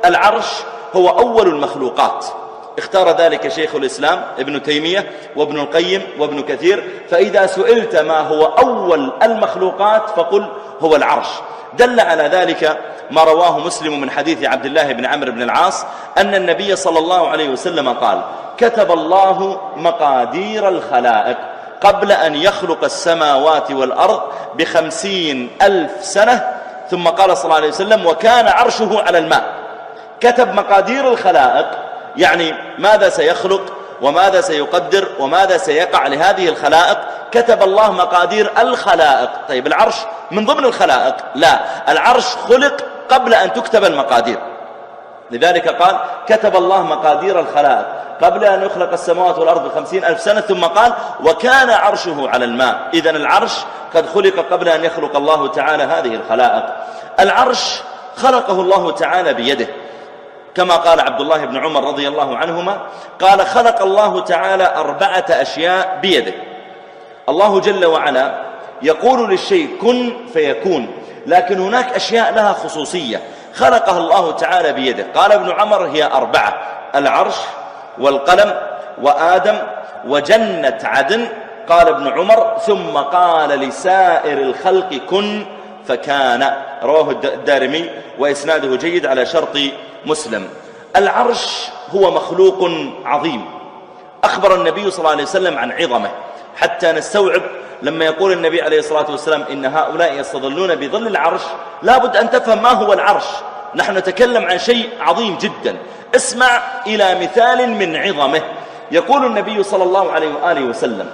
العرش هو أول المخلوقات، اختار ذلك شيخ الإسلام ابن تيمية وابن القيم وابن كثير. فإذا سئلت ما هو أول المخلوقات فقل هو العرش. دل على ذلك ما رواه مسلم من حديث عبد الله بن عمرو بن العاص أن النبي صلى الله عليه وسلم قال: كتب الله مقادير الخلائق قبل أن يخلق السماوات والأرض ب50,000 سنة. ثم قال صلى الله عليه وسلم: وكان عرشه على الماء. كتب مقادير الخلائق، يعني ماذا سيخلق وماذا سيقدر وماذا سيقع لهذه الخلائق. كتب الله مقادير الخلائق. طيب العرش من ضمن الخلائق؟ لا، العرش خلق قبل أن تكتب المقادير. لذلك قال: كتب الله مقادير الخلائق قبل أن يخلق السماوات والأرض ب50,000 سنة. ثم قال: وكان عرشه على الماء. إذن العرش قد خلق قبل أن يخلق الله تعالى هذه الخلائق. العرش خلقه الله تعالى بيده، كما قال عبد الله بن عمر رضي الله عنهما قال: خلق الله تعالى 4 أشياء بيده. الله جل وعلا يقول للشيء كن فيكون، لكن هناك أشياء لها خصوصية خلقها الله تعالى بيده. قال ابن عمر: هي 4: العرش والقلم وآدم وجنة عدن. قال ابن عمر: ثم قال لسائر الخلق كن فكان. رواه الدارمي وإسناده جيد على شرط مسلم. العرش هو مخلوق عظيم، أخبر النبي صلى الله عليه وسلم عن عظمه حتى نستوعب لما يقول النبي عليه الصلاة والسلام: إن هؤلاء يستظلون بظل العرش. لابد أن تفهم ما هو العرش. نحن نتكلم عن شيء عظيم جدا. اسمع إلى مثال من عظمه. يقول النبي صلى الله عليه وآله وسلم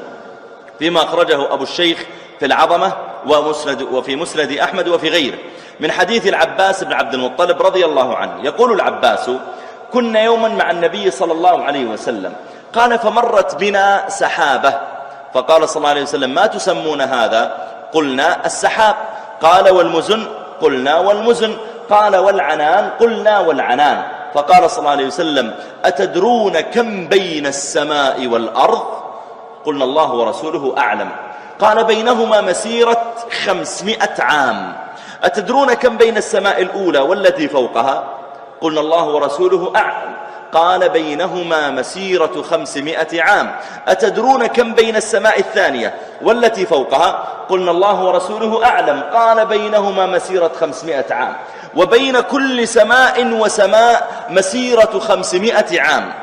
فيما أخرجه أبو الشيخ في العظمة وفي مسند أحمد وفي غيره من حديث العباس بن عبد المطلب رضي الله عنه، يقول العباس: كنا يوما مع النبي صلى الله عليه وسلم، قال: فمرت بنا سحابة، فقال صلى الله عليه وسلم: ما تسمون هذا؟ قلنا: السحاب. قال: والمزن؟ قلنا: والمزن. قال: والعنان؟ قلنا: والعنان. فقال صلى الله عليه وسلم: أتدرون كم بين السماء والأرض؟ قلنا: الله ورسوله أعلم. قال: بينهما مسيرة 500 عام. أتدرون كم بين السماء الأولى والتي فوقها؟ قلنا: الله ورسوله أعلم. قال: بينهما مسيرة 500 عام. أتدرون كم بين السماء الثانية والتي فوقها؟ قلنا: الله ورسوله أعلم. قال: بينهما مسيرة 500 عام. وبين كل سماء وسماء مسيرة 500 عام.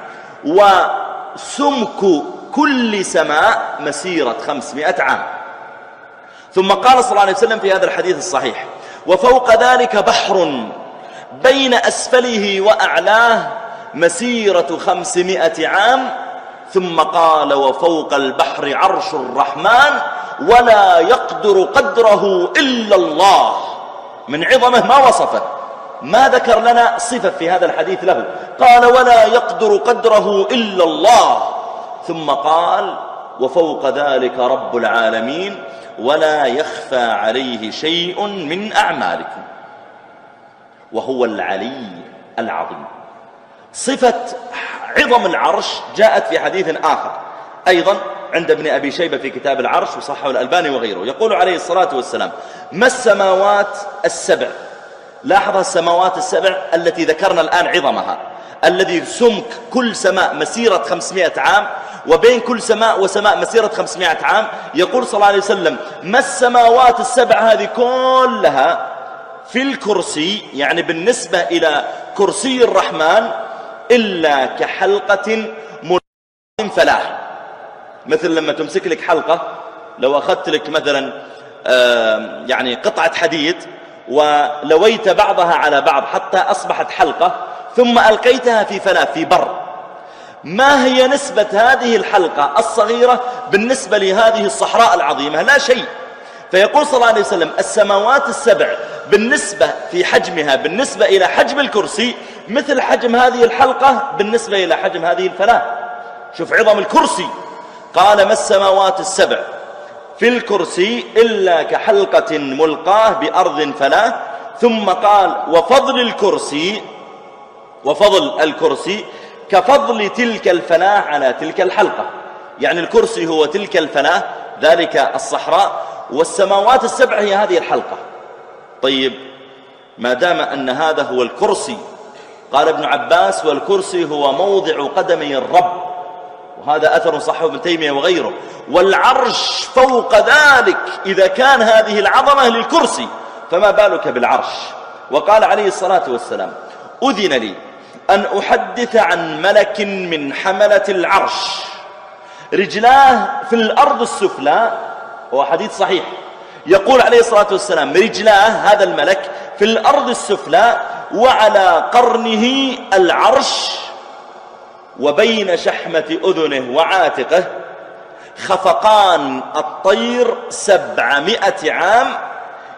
وسمك كل سماء مسيرة 500 عام. ثم قال صلى الله عليه وسلم في هذا الحديث الصحيح: وفوق ذلك بحر بين أسفله وأعلاه مسيرة 500 عام. ثم قال: وفوق البحر عرش الرحمن ولا يقدر قدره إلا الله. من عظمه ما وصفه، ما ذكر لنا صفة في هذا الحديث له. قال: ولا يقدر قدره إلا الله. ثم قال: وفوق ذلك رب العالمين ولا يخفى عليه شيء من أعمالكم، وهو العلي العظيم. صفة عظم العرش جاءت في حديث آخر أيضا عند ابن أبي شيبة في كتاب العرش وصححه الألباني وغيره. يقول عليه الصلاة والسلام: ما السماوات السبع؟ لاحظ السماوات السبع التي ذكرنا الآن عظمها، الذي سمك كل سماء مسيرة 500 عام، وبين كل سماء وسماء مسيرة 500 عام. يقول صلى الله عليه وسلم: ما السماوات السبع هذه كلها في الكرسي، يعني بالنسبة إلى كرسي الرحمن، إلا كحلقة من فلاح. مثل لما تمسك لك حلقة، لو أخذت لك مثلا يعني قطعة حديد ولويت بعضها على بعض حتى أصبحت حلقة، ثم ألقيتها في فلاة في بر، ما هي نسبة هذه الحلقة الصغيرة بالنسبة لهذه الصحراء العظيمة؟ لا شيء. فيقول صلى الله عليه وسلم: السماوات السبع بالنسبة في حجمها بالنسبة إلى حجم الكرسي مثل حجم هذه الحلقة بالنسبة إلى حجم هذه الفلاة. شوف عظم الكرسي. قال: ما السماوات السبع في الكرسي إلا كحلقة ملقاه بأرض فلاة. ثم قال: وفضل الكرسي كفضل تلك الفلاة على تلك الحلقة. يعني الكرسي هو تلك الفلاة، ذلك الصحراء، والسماوات السبع هي هذه الحلقة. طيب، ما دام أن هذا هو الكرسي قال ابن عباس: والكرسي هو موضع قدمي الرب، وهذا أثر صحه ابن تيمية وغيره. والعرش فوق ذلك إذا كان هذه العظمة للكرسي فما بالك بالعرش. وقال عليه الصلاة والسلام: أذن لي أن أحدث عن ملك من حملة العرش رجلاه في الأرض السفلى، وهو حديث صحيح، يقول عليه الصلاة والسلام: رجلاه هذا الملك في الأرض السفلى، وعلى قرنه العرش، وبين شحمة أذنه وعاتقه خفقان الطير 700 عام،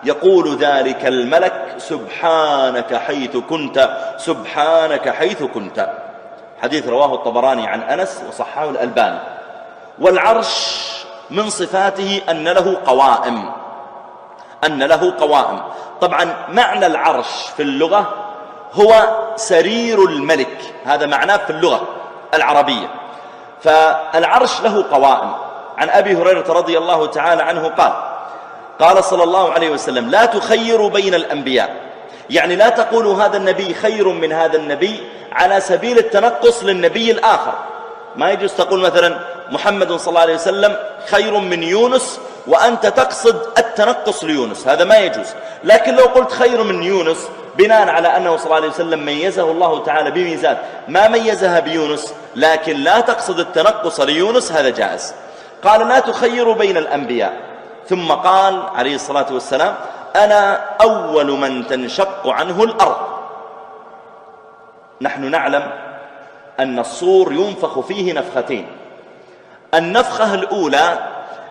يقول ذلك الملك: سبحانك حيث كنت، سبحانك حيث كنت. حديث رواه الطبراني عن أنس وصححه الألباني. والعرش من صفاته أن له قوائم، أن له قوائم. طبعا معنى العرش في اللغة هو سرير الملك، هذا معناه في اللغة العربية. فالعرش له قوائم. عن أبي هريرة رضي الله تعالى عنه قال صلى الله عليه وسلم: لا تخيروا بين الأنبياء، يعني لا تقولوا هذا النبي خير من هذا النبي على سبيل التنقص للنبي الآخر. ما يجوز تقول مثلا محمد صلى الله عليه وسلم خير من يونس وأنت تقصد التنقص ليونس، هذا ما يجوز. لكن لو قلت خير من يونس بناء على أنه صلى الله عليه وسلم ميزه الله تعالى بميزات ما ميزها بيونس، لكن لا تقصد التنقص ليونس، هذا جائز. قال: لا تخيروا بين الأنبياء. ثم قال عليه الصلاة والسلام: أنا أول من تنشق عنه الأرض. نحن نعلم أن الصور ينفخ فيه نفختين. النفخة الأولى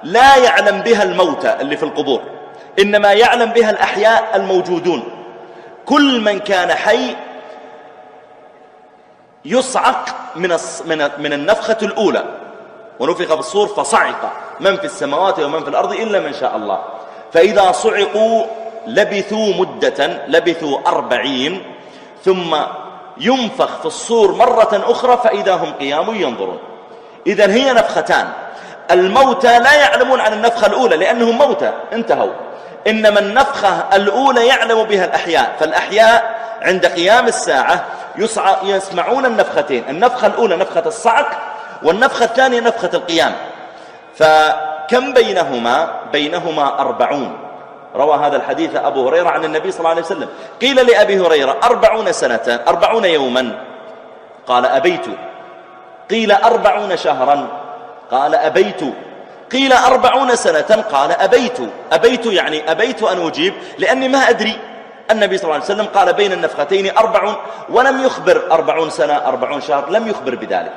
لا يعلم بها الموتى اللي في القبور، إنما يعلم بها الأحياء الموجودون. كل من كان حي يصعق من النفخة الأولى. ونفخ في الصور فصعق من في السماوات ومن في الأرض إلا من شاء الله. فإذا صعقوا لبثوا 40، ثم ينفخ في الصور مرة أخرى فإذا هم قيام ينظرون. إذن هي نفختان. الموتى لا يعلمون عن النفخة الأولى لأنهم موتى انتهوا، إنما النفخة الأولى يعلم بها الأحياء. فالأحياء عند قيام الساعة يسمعون النفختين، النفخة الأولى نفخة الصعق، والنفخة الثانية نفخة القيام. فكم بينهما 40. روى هذا الحديث أبو هريرة عن النبي صلى الله عليه وسلم. قيل لأبي هريرة: 40 سنة 40 يوما؟ قال: أبيت. قيل: 40 شهرا؟ قال: أبيت. قيل: 40 سنة؟ قال: أبيت يعني أبيت أن أجيب لأني ما أدري. النبي صلى الله عليه وسلم قال بين النفختين 40، ولم يخبر 40 سنة 40 شهر، لم يخبر بذلك.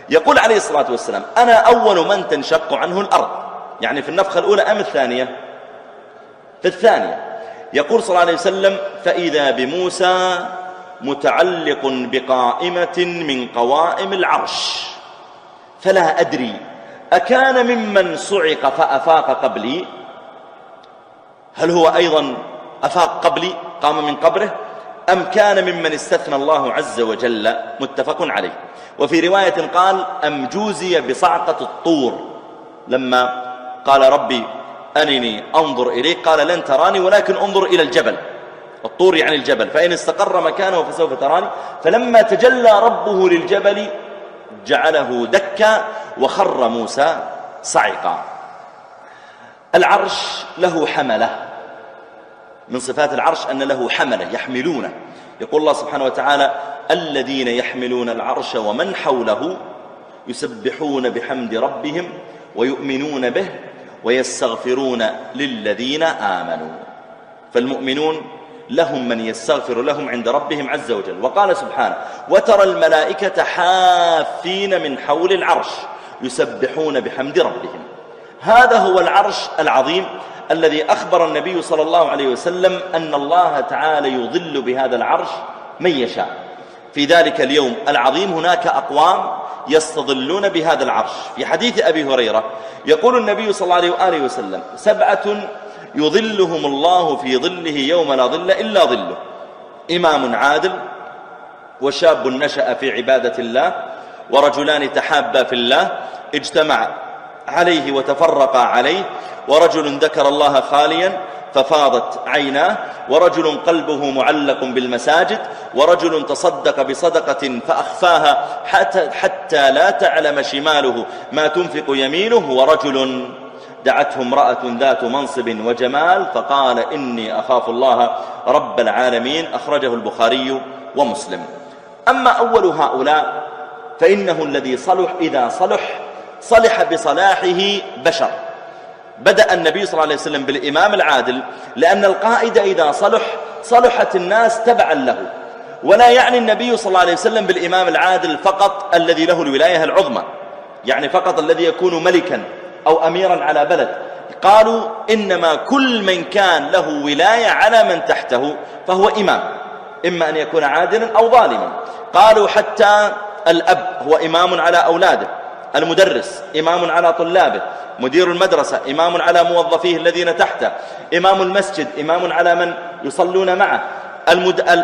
يقول عليه الصلاة والسلام: أنا أول من تنشق عنه الأرض، يعني في النفخة الأولى أم الثانية؟ في الثانية. يقول صلى الله عليه وسلم: فإذا بموسى متعلق بقائمة من قوائم العرش، فلا أدري أكان ممن صعق فأفاق قبلي، هل هو أيضا أفاق قبلي قام من قبره، أم كان ممن استثنى الله عز وجل؟ متفق عليه. وفي رواية قال: أم جوزي بصعقة الطور، لما قال: ربي أنني أنظر إليك، قال: لن تراني ولكن انظر إلى الجبل. الطور يعني الجبل، فإن استقر مكانه فسوف تراني. فلما تجلى ربه للجبل جعله دكا وخر موسى صعقا. العرش له حملة، من صفات العرش أن له حملة يحملونه. يقول الله سبحانه وتعالى: الذين يحملون العرش ومن حوله يسبحون بحمد ربهم ويؤمنون به ويستغفرون للذين آمنوا. فالمؤمنون لهم من يستغفر لهم عند ربهم عز وجل. وقال سبحانه: وترى الملائكة حافين من حول العرش يسبحون بحمد ربهم. هذا هو العرش العظيم الذي أخبر النبي صلى الله عليه وسلم أن الله تعالى يظل بهذا العرش من يشاء. في ذلك اليوم العظيم هناك أقوام يستظلون بهذا العرش. في حديث أبي هريرة يقول النبي صلى الله عليه وآله وسلم: 7 يظلهم الله في ظله يوم لا ظل إلا ظله: إمام عادل، وشاب نشأ في عبادة الله، ورجلان تحابا في الله اجتمع عليه وتفرقا عليه، ورجل ذكر الله خاليا ففاضت عيناه، ورجل قلبه معلق بالمساجد، ورجل تصدق بصدقة فأخفاها حتى لا تعلم شماله ما تنفق يمينه، ورجل دعته امرأة ذات منصب وجمال فقال إني أخاف الله رب العالمين. أخرجه البخاري ومسلم. أما أول هؤلاء فإنه الذي صلح إذا صلح بصلاحه بشر. بدأ النبي صلى الله عليه وسلم بالإمام العادل، لأن القائد إذا صلحت الناس تبعا له. ولا يعني النبي صلى الله عليه وسلم بالإمام العادل فقط الذي له الولاية العظمى، يعني فقط الذي يكون ملكا أو أميرا على بلد. قالوا إنما كل من كان له ولاية على من تحته فهو إمام، إما أن يكون عادلا أو ظالما. قالوا حتى الأب هو إمام على أولاده، المدرس إمام على طلابه، مدير المدرسة إمام على موظفيه الذين تحته، إمام المسجد إمام على من يصلون معه،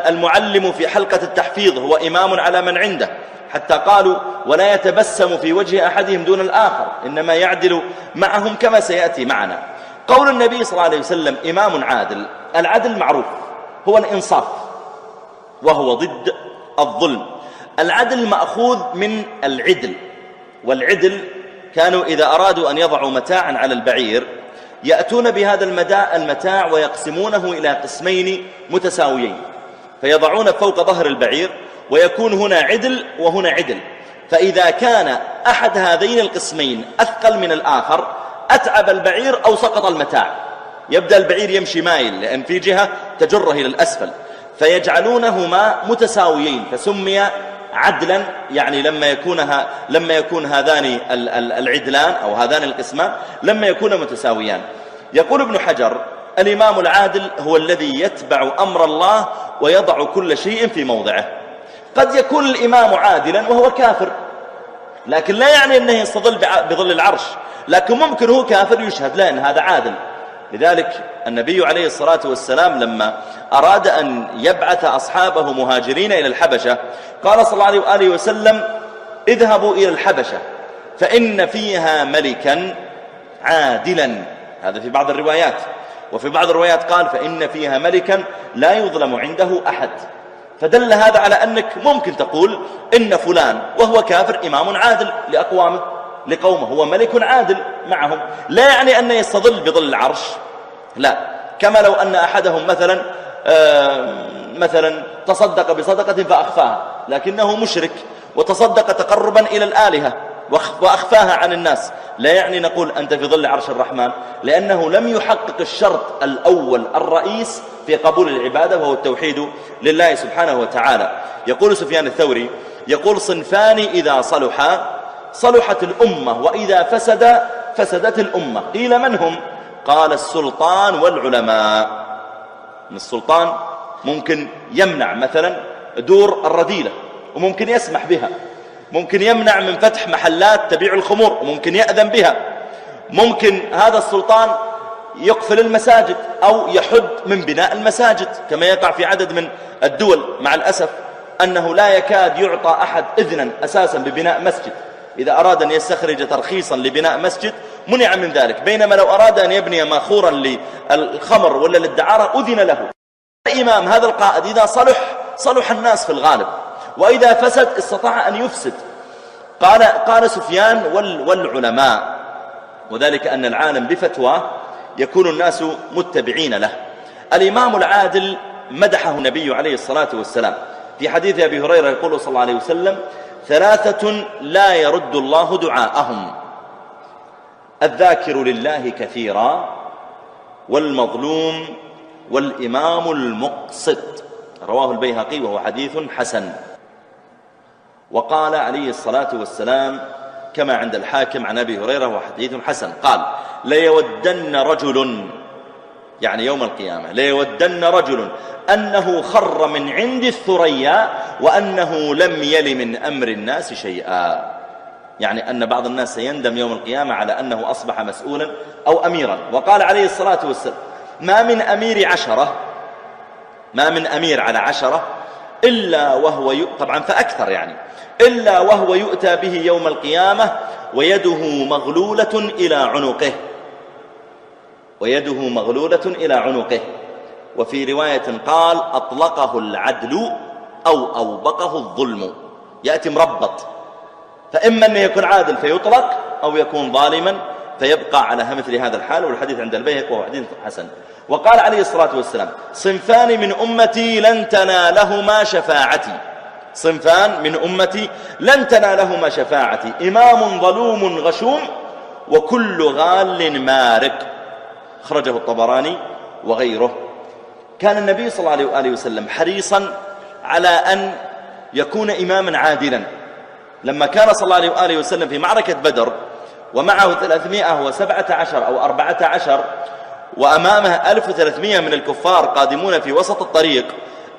المعلم في حلقة التحفيظ هو إمام على من عنده. حتى قالوا ولا يتبسم في وجه أحدهم دون الآخر، إنما يعدل معهم كما سيأتي معنا. قول النبي صلى الله عليه وسلم إمام عادل، العدل معروف هو الإنصاف وهو ضد الظلم. العدل مأخوذ من العدل، والعدل كانوا إذا أرادوا أن يضعوا متاعا على البعير يأتون بهذا المتاع ويقسمونه إلى قسمين متساويين، فيضعون فوق ظهر البعير ويكون هنا عدل وهنا عدل. فإذا كان أحد هذين القسمين أثقل من الآخر أتعب البعير أو سقط المتاع، يبدأ البعير يمشي مايل لأن في جهة تجره إلى الأسفل، فيجعلونهما متساويين فسمي عدلا. يعني لما يكون هذان العدلان أو هذان القسمان لما يكون متساويان. يقول ابن حجر الإمام العادل هو الذي يتبع أمر الله ويضع كل شيء في موضعه. قد يكون الإمام عادلا وهو كافر، لكن لا يعني أنه يستظل بظل العرش، لكن ممكن هو كافر يشهد لأن هذا عادل. لذلك النبي عليه الصلاة والسلام لما أراد أن يبعث أصحابه مهاجرين إلى الحبشة قال صلى الله عليه وآله وسلم اذهبوا إلى الحبشة فإن فيها ملكا عادلا. هذا في بعض الروايات، وفي بعض الروايات قال فإن فيها ملكا لا يظلم عنده أحد. فدل هذا على أنك ممكن تقول إن فلان وهو كافر إمام عادل لأقوامه لقومه، هو ملك عادل معهم، لا يعني أنه يستظل بظل العرش، لا. كما لو أن أحدهم مثلا تصدق بصدقة فأخفاها، لكنه مشرك وتصدق تقربا إلى الآلهة وأخفاها عن الناس، لا يعني نقول أنت في ظل عرش الرحمن، لأنه لم يحقق الشرط الأول الرئيس في قبول العبادة وهو التوحيد لله سبحانه وتعالى. يقول سفيان الثوري يقول صنفان إذا صلحت الأمة وإذا فسدت الأمة. قيل من هم؟ قال السلطان والعلماء. السلطان ممكن يمنع مثلا دور الرذيلة وممكن يسمح بها، ممكن يمنع من فتح محلات تبيع الخمور وممكن يأذن بها، ممكن هذا السلطان يقفل المساجد أو يحد من بناء المساجد كما يقع في عدد من الدول. مع الأسف أنه لا يكاد يعطى أحد إذنا أساسا ببناء مسجد، إذا أراد أن يستخرج ترخيصا لبناء مسجد منع من ذلك، بينما لو أراد أن يبني ماخورا للخمر ولا للدعارة أذن له. الإمام هذا القائد إذا صلح الناس في الغالب، وإذا فسد استطاع أن يفسد. قال سفيان والعلماء، وذلك أن العالم بفتواه يكون الناس متبعين له. الإمام العادل مدحه النبي عليه الصلاة والسلام في حديث أبي هريرة، يقول صلى الله عليه وسلم ثلاثة لا يرد الله دعاءهم: الذاكر لله كثيرا، والمظلوم، والإمام المقسط. رواه البيهقي وهو حديث حسن. وقال عليه الصلاة والسلام كما عند الحاكم عن أبي هريرة وهو حديث حسن قال ليودن رجل، يعني يوم القيامة، ليودن رجل أنه خر من عند الثريا وأنه لم يل من أمر الناس شيئا. يعني أن بعض الناس سيندم يوم القيامة على أنه أصبح مسؤولا أو أميرا. وقال عليه الصلاة والسلام ما من أمير على 10 إلا وهو طبعا فأكثر يعني إلا وهو يؤتى به يوم القيامة ويده مغلولة إلى عنقه. ويده مغلولة إلى عنقه. وفي رواية قال أطلقه العدل أو أوبقه الظلم، يأتي مربط، فإما أن يكون عادل فيطلق أو يكون ظالما فيبقى على مثل هذا الحال. والحديث عند البيهقي وهو حديث حسن. وقال عليه الصلاة والسلام صنفان من أمتي لن تنالهما شفاعتي، صنفان من أمتي لن تنالهما شفاعتي، إمام ظلوم غشوم وكل غال مارق. خرجه الطبراني وغيره. كان النبي صلى الله عليه وآله وسلم حريصا على أن يكون إماما عادلا. لما كان صلى الله عليه وآله وسلم في معركة بدر ومعه 317 أو 14 وأمامه 1300 من الكفار قادمون في وسط الطريق،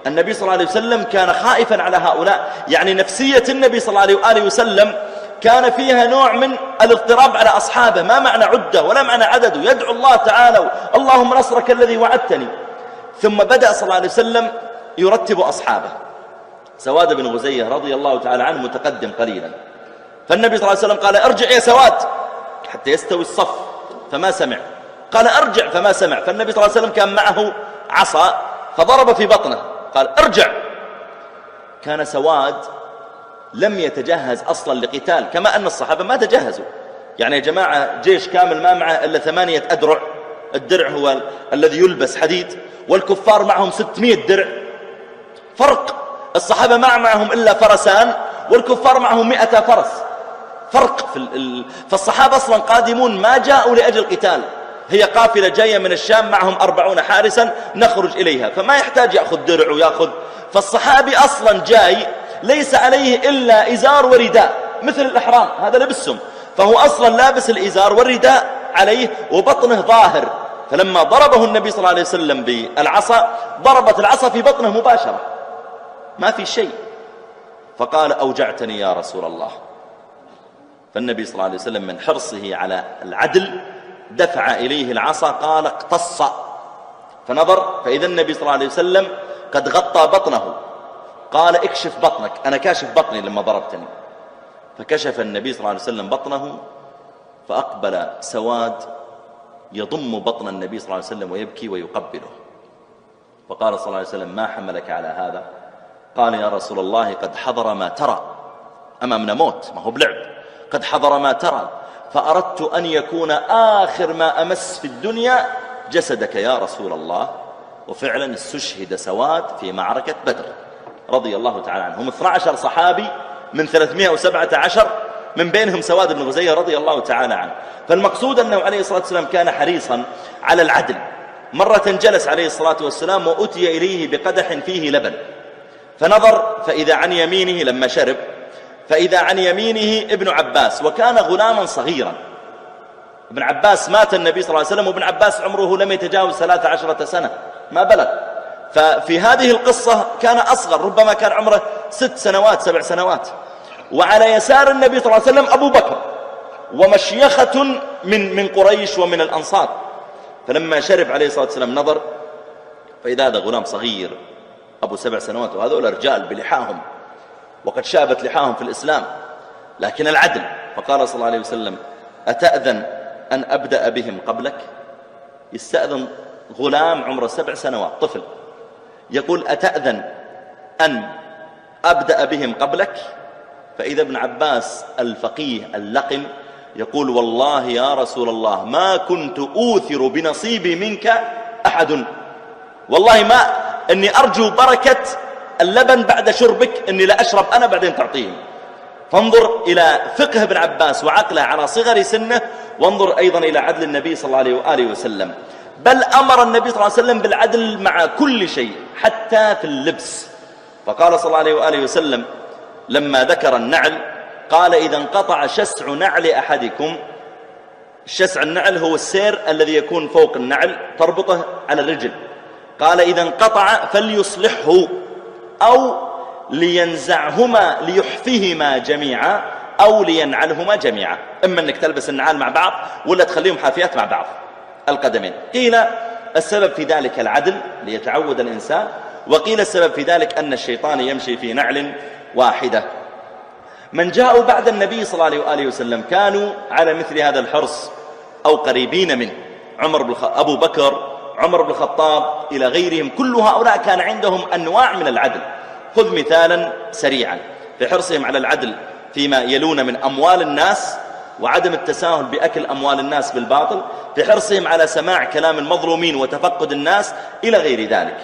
النبي صلى الله عليه وسلم كان خائفا على هؤلاء. يعني نفسية النبي صلى الله عليه وآله وسلم كان فيها نوع من الاضطراب على أصحابه، ما معنى عدة ولا معنى عدد، يدعو الله تعالى اللهم نصرك الذي وعدتني. ثم بدأ صلى الله عليه وسلم يرتب أصحابه. سواد بن غزية رضي الله تعالى عنه متقدم قليلا، فالنبي صلى الله عليه وسلم قال ارجع يا سواد حتى يستوي الصف، فما سمع. قال ارجع فما سمع. فالنبي صلى الله عليه وسلم كان معه عصا فضرب في بطنه، قال ارجع. كان سواد لم يتجهز أصلا لقتال، كما أن الصحابة ما تجهزوا. يعني يا جماعة جيش كامل ما معه إلا 8 أدرع، الدرع هو الذي يلبس حديد، والكفار معهم 600 درع. فرق. الصحابة ما معهم إلا فرسان والكفار معهم 100 فرس. فرق فالصحابة أصلا قادمون ما جاءوا لأجل قتال، هي قافلة جاية من الشام معهم 40 حارسا نخرج إليها، فما يحتاج يأخذ درع ويأخذ. فالصحابي أصلا جاي ليس عليه إلا إزار ورداء مثل الإحرام، هذا لبسهم، فهو أصلا لابس الإزار والرداء عليه وبطنه ظاهر. فلما ضربه النبي صلى الله عليه وسلم بالعصا ضربت العصا في بطنه مباشرة، ما في شيء. فقال أوجعتني يا رسول الله. فالنبي صلى الله عليه وسلم من حرصه على العدل دفع إليه العصا، قال اقتص. فنظر فإذا النبي صلى الله عليه وسلم قد غطى بطنه، قال اكشف بطنك، أنا كاشف بطني لما ضربتني. فكشف النبي صلى الله عليه وسلم بطنه، فأقبل سواد يضم بطن النبي صلى الله عليه وسلم ويبكي ويقبله. فقال صلى الله عليه وسلم ما حملك على هذا؟ قال يا رسول الله قد حضر ما ترى، أمامنا موت ما هو بلعب، قد حضر ما ترى، فأردت أن يكون آخر ما أمس في الدنيا جسدك يا رسول الله. وفعلا استشهد سواد في معركة بدر رضي الله تعالى عنه. هم 12 صحابي من 317 من بينهم سواد بن غزية رضي الله تعالى عنه. فالمقصود أنه عليه الصلاة والسلام كان حريصا على العدل. مرة جلس عليه الصلاة والسلام وأتي إليه بقدح فيه لبن، فنظر فإذا عن يمينه لما شرب فإذا عن يمينه ابن عباس، وكان غلاما صغيرا. ابن عباس مات النبي صلى الله عليه وسلم وابن عباس عمره لم يتجاوز 13 سنة ما بلغ. ففي هذه القصة كان أصغر، ربما كان عمره 6 سنوات 7 سنوات. وعلى يسار النبي صلى الله عليه وسلم أبو بكر ومشيخة من قريش ومن الأنصار. فلما شرب عليه الصلاة والسلام نظر فإذا هذا غلام صغير أبو 7 سنوات، وهذول رجال بلحاهم وقد شابت لحاهم في الإسلام، لكن العدل. فقال صلى الله عليه وسلم أتأذن أن أبدأ بهم قبلك؟ يستأذن غلام عمره 7 سنوات طفل، يقول أتأذن أن أبدأ بهم قبلك؟ فإذا ابن عباس الفقيه اللقن يقول والله يا رسول الله ما كنت أوثر بنصيبي منك أحد، والله ما أني أرجو بركة اللبن بعد شربك، أني لا أشرب أنا بعدين تعطيهم. فانظر إلى فقه ابن عباس وعقله على صغر سنه، وانظر أيضا إلى عدل النبي صلى الله عليه وآله وسلم. بل أمر النبي صلى الله عليه وسلم بالعدل مع كل شيء حتى في اللبس. فقال صلى الله عليه وآله وسلم لما ذكر النعل قال إذا انقطع شسع نعل أحدكم، الشسع النعل هو السير الذي يكون فوق النعل تربطه على الرجل، قال إذا انقطع فليصلحه أو لينزعهما ليحفهما جميعا أو لينعلهما جميعا، إما أنك تلبس النعال مع بعض ولا تخليهم حافيات مع بعض القدمين. قيل السبب في ذلك العدل ليتعود الإنسان، وقيل السبب في ذلك أن الشيطان يمشي في نعل واحدة. من جاءوا بعد النبي صلى الله عليه وآله وسلم كانوا على مثل هذا الحرص أو قريبين منه. أبو بكر، عمر بن الخطاب، إلى غيرهم، كل هؤلاء كان عندهم أنواع من العدل. خذ مثالا سريعا في حرصهم على العدل فيما يلون من أموال الناس وعدم التساهل بأكل أموال الناس بالباطل، في حرصهم على سماع كلام المظلومين وتفقد الناس إلى غير ذلك.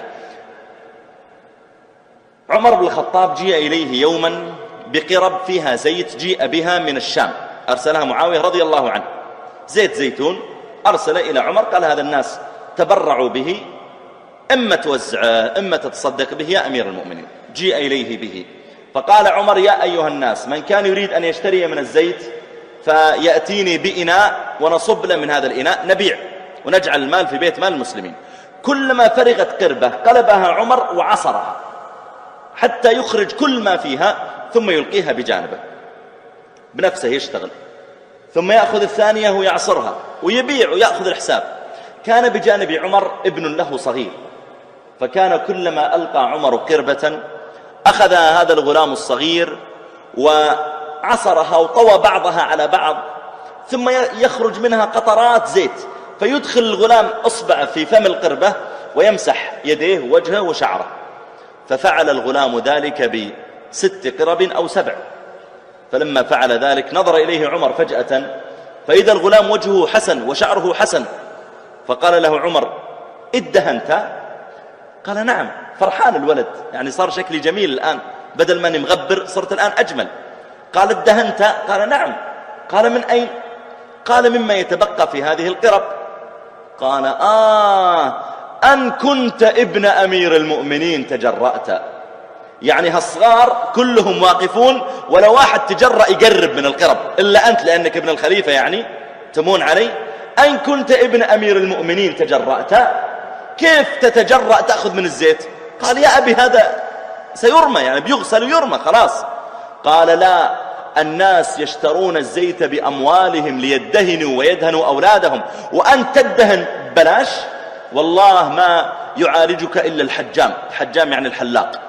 عمر بن الخطاب جيء إليه يوما بقرب فيها زيت، جيء بها من الشام، أرسلها معاوية رضي الله عنه، زيت زيتون أرسل إلى عمر، قال هذا الناس تبرعوا به، إما توزعه إما تتصدق به يا أمير المؤمنين. جيء إليه به فقال عمر يا أيها الناس، من كان يريد أن يشتري من الزيت فيأتيني بإناء ونصب له من هذا الإناء، نبيع ونجعل المال في بيت مال المسلمين. كلما فرغت قربة قلبها عمر وعصرها حتى يخرج كل ما فيها ثم يلقيها بجانبه، بنفسه يشتغل، ثم يأخذ الثانية ويعصرها ويبيع ويأخذ الحساب. كان بجانب عمر ابن له صغير، فكان كلما ألقى عمر قربة أخذ هذا الغلام الصغير وعصرها وطوى بعضها على بعض، ثم يخرج منها قطرات زيت، فيدخل الغلام أصبع في فم القربة ويمسح يديه ووجهه وشعره. ففعل الغلام ذلك ب6 قرب أو 7، فلما فعل ذلك نظر إليه عمر فجأة فإذا الغلام وجهه حسن وشعره حسن، فقال له عمر ادهنت؟ قال نعم. فرحان الولد، يعني صار شكلي جميل الآن، بدل ما أني مغبر صرت الآن أجمل. قال ادهنت؟ قال نعم. قال من أين؟ قال مما يتبقى في هذه القرب. قال أن كنت ابن أمير المؤمنين تجرأت، يعني هالصغار كلهم واقفون ولا واحد تجرأ يقرب من القرب إلا أنت، لأنك ابن الخليفة يعني تمون علي. أن كنت ابن أمير المؤمنين تجرأت، كيف تتجرأ تأخذ من الزيت؟ قال يا أبي هذا سيرمى، يعني بيغسل ويرمى خلاص. قال لا، الناس يشترون الزيت بأموالهم ليدهنوا ويدهنوا أولادهم، وأنت تدهن بلاش؟ والله ما يعالجك إلا الحجام. الحجام يعني الحلاق.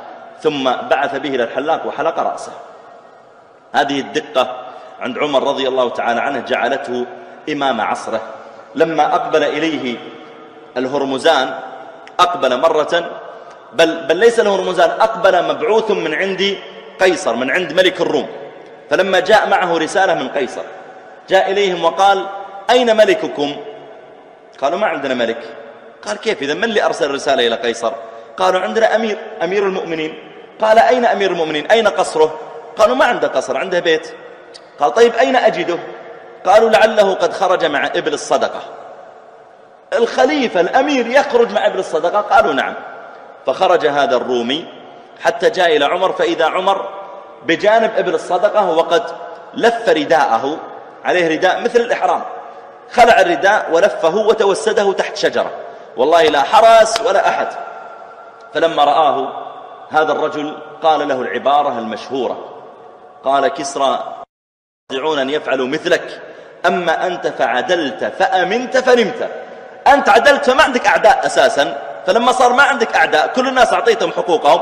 ثم بعث به إلى الحلاق وحلق رأسه. هذه الدقة عند عمر رضي الله تعالى عنه جعلته إمام عصره. لما أقبل إليه الهرمزان، أقبل مرة، بل ليس الهرمزان، أقبل مبعوث من عند قيصر، من عند ملك الروم. فلما جاء معه رسالة من قيصر جاء إليهم وقال أين ملككم؟ قالوا ما عندنا ملك. قال كيف إذا؟ من اللي أرسل الرسالة إلى قيصر؟ قالوا عندنا أمير المؤمنين. قال أين أمير المؤمنين؟ أين قصره؟ قالوا ما عنده قصر، عنده بيت. قال طيب أين أجده؟ قالوا لعله قد خرج مع إبل الصدقة. الخليفة الأمير يخرج مع إبل الصدقة؟ قالوا نعم. فخرج هذا الرومي حتى جاء إلى عمر، فإذا عمر بجانب إبل الصدقة وقد لف رداءه، عليه رداء مثل الإحرام، خلع الرداء ولفه وتوسده تحت شجرة، والله لا حرس ولا أحد. فلما رآه هذا الرجل قال له العبارة المشهورة، قال كسرى يستطيعون أن يفعلوا مثلك، أما أنت فعدلت فأمنت فنمت. أنت عدلت فما عندك أعداء أساسا، فلما صار ما عندك أعداء كل الناس أعطيتهم حقوقهم،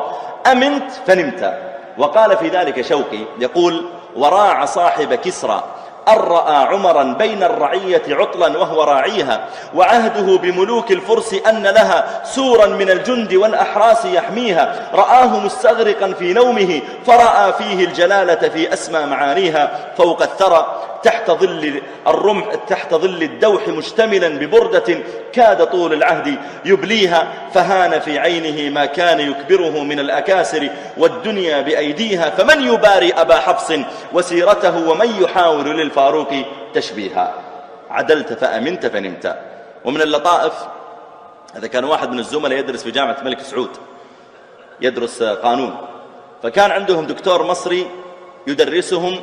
أمنت فنمت. وقال في ذلك شوقي يقول وراع صاحب كسرى أن رأى عمرا بين الرعية عطلا وهو راعيها، وعهده بملوك الفرس أن لها سورا من الجند والأحراس يحميها، رآه مستغرقا في نومه فرأى فيه الجلالة في أسمى معانيها، فوق الثرى تحت ظل الرمح تحت ظل الدوح مشتملا ببردة كاد طول العهد يبليها، فهان في عينه ما كان يكبره من الأكاسر والدنيا بأيديها، فمن يباري أبا حفص وسيرته ومن يحاول للفاروق تشبيها. عدلت فأمنت فنمت. ومن اللطائف، هذا كان واحد من الزملاء يدرس في جامعة الملك سعود، يدرس قانون، فكان عندهم دكتور مصري يدرسهم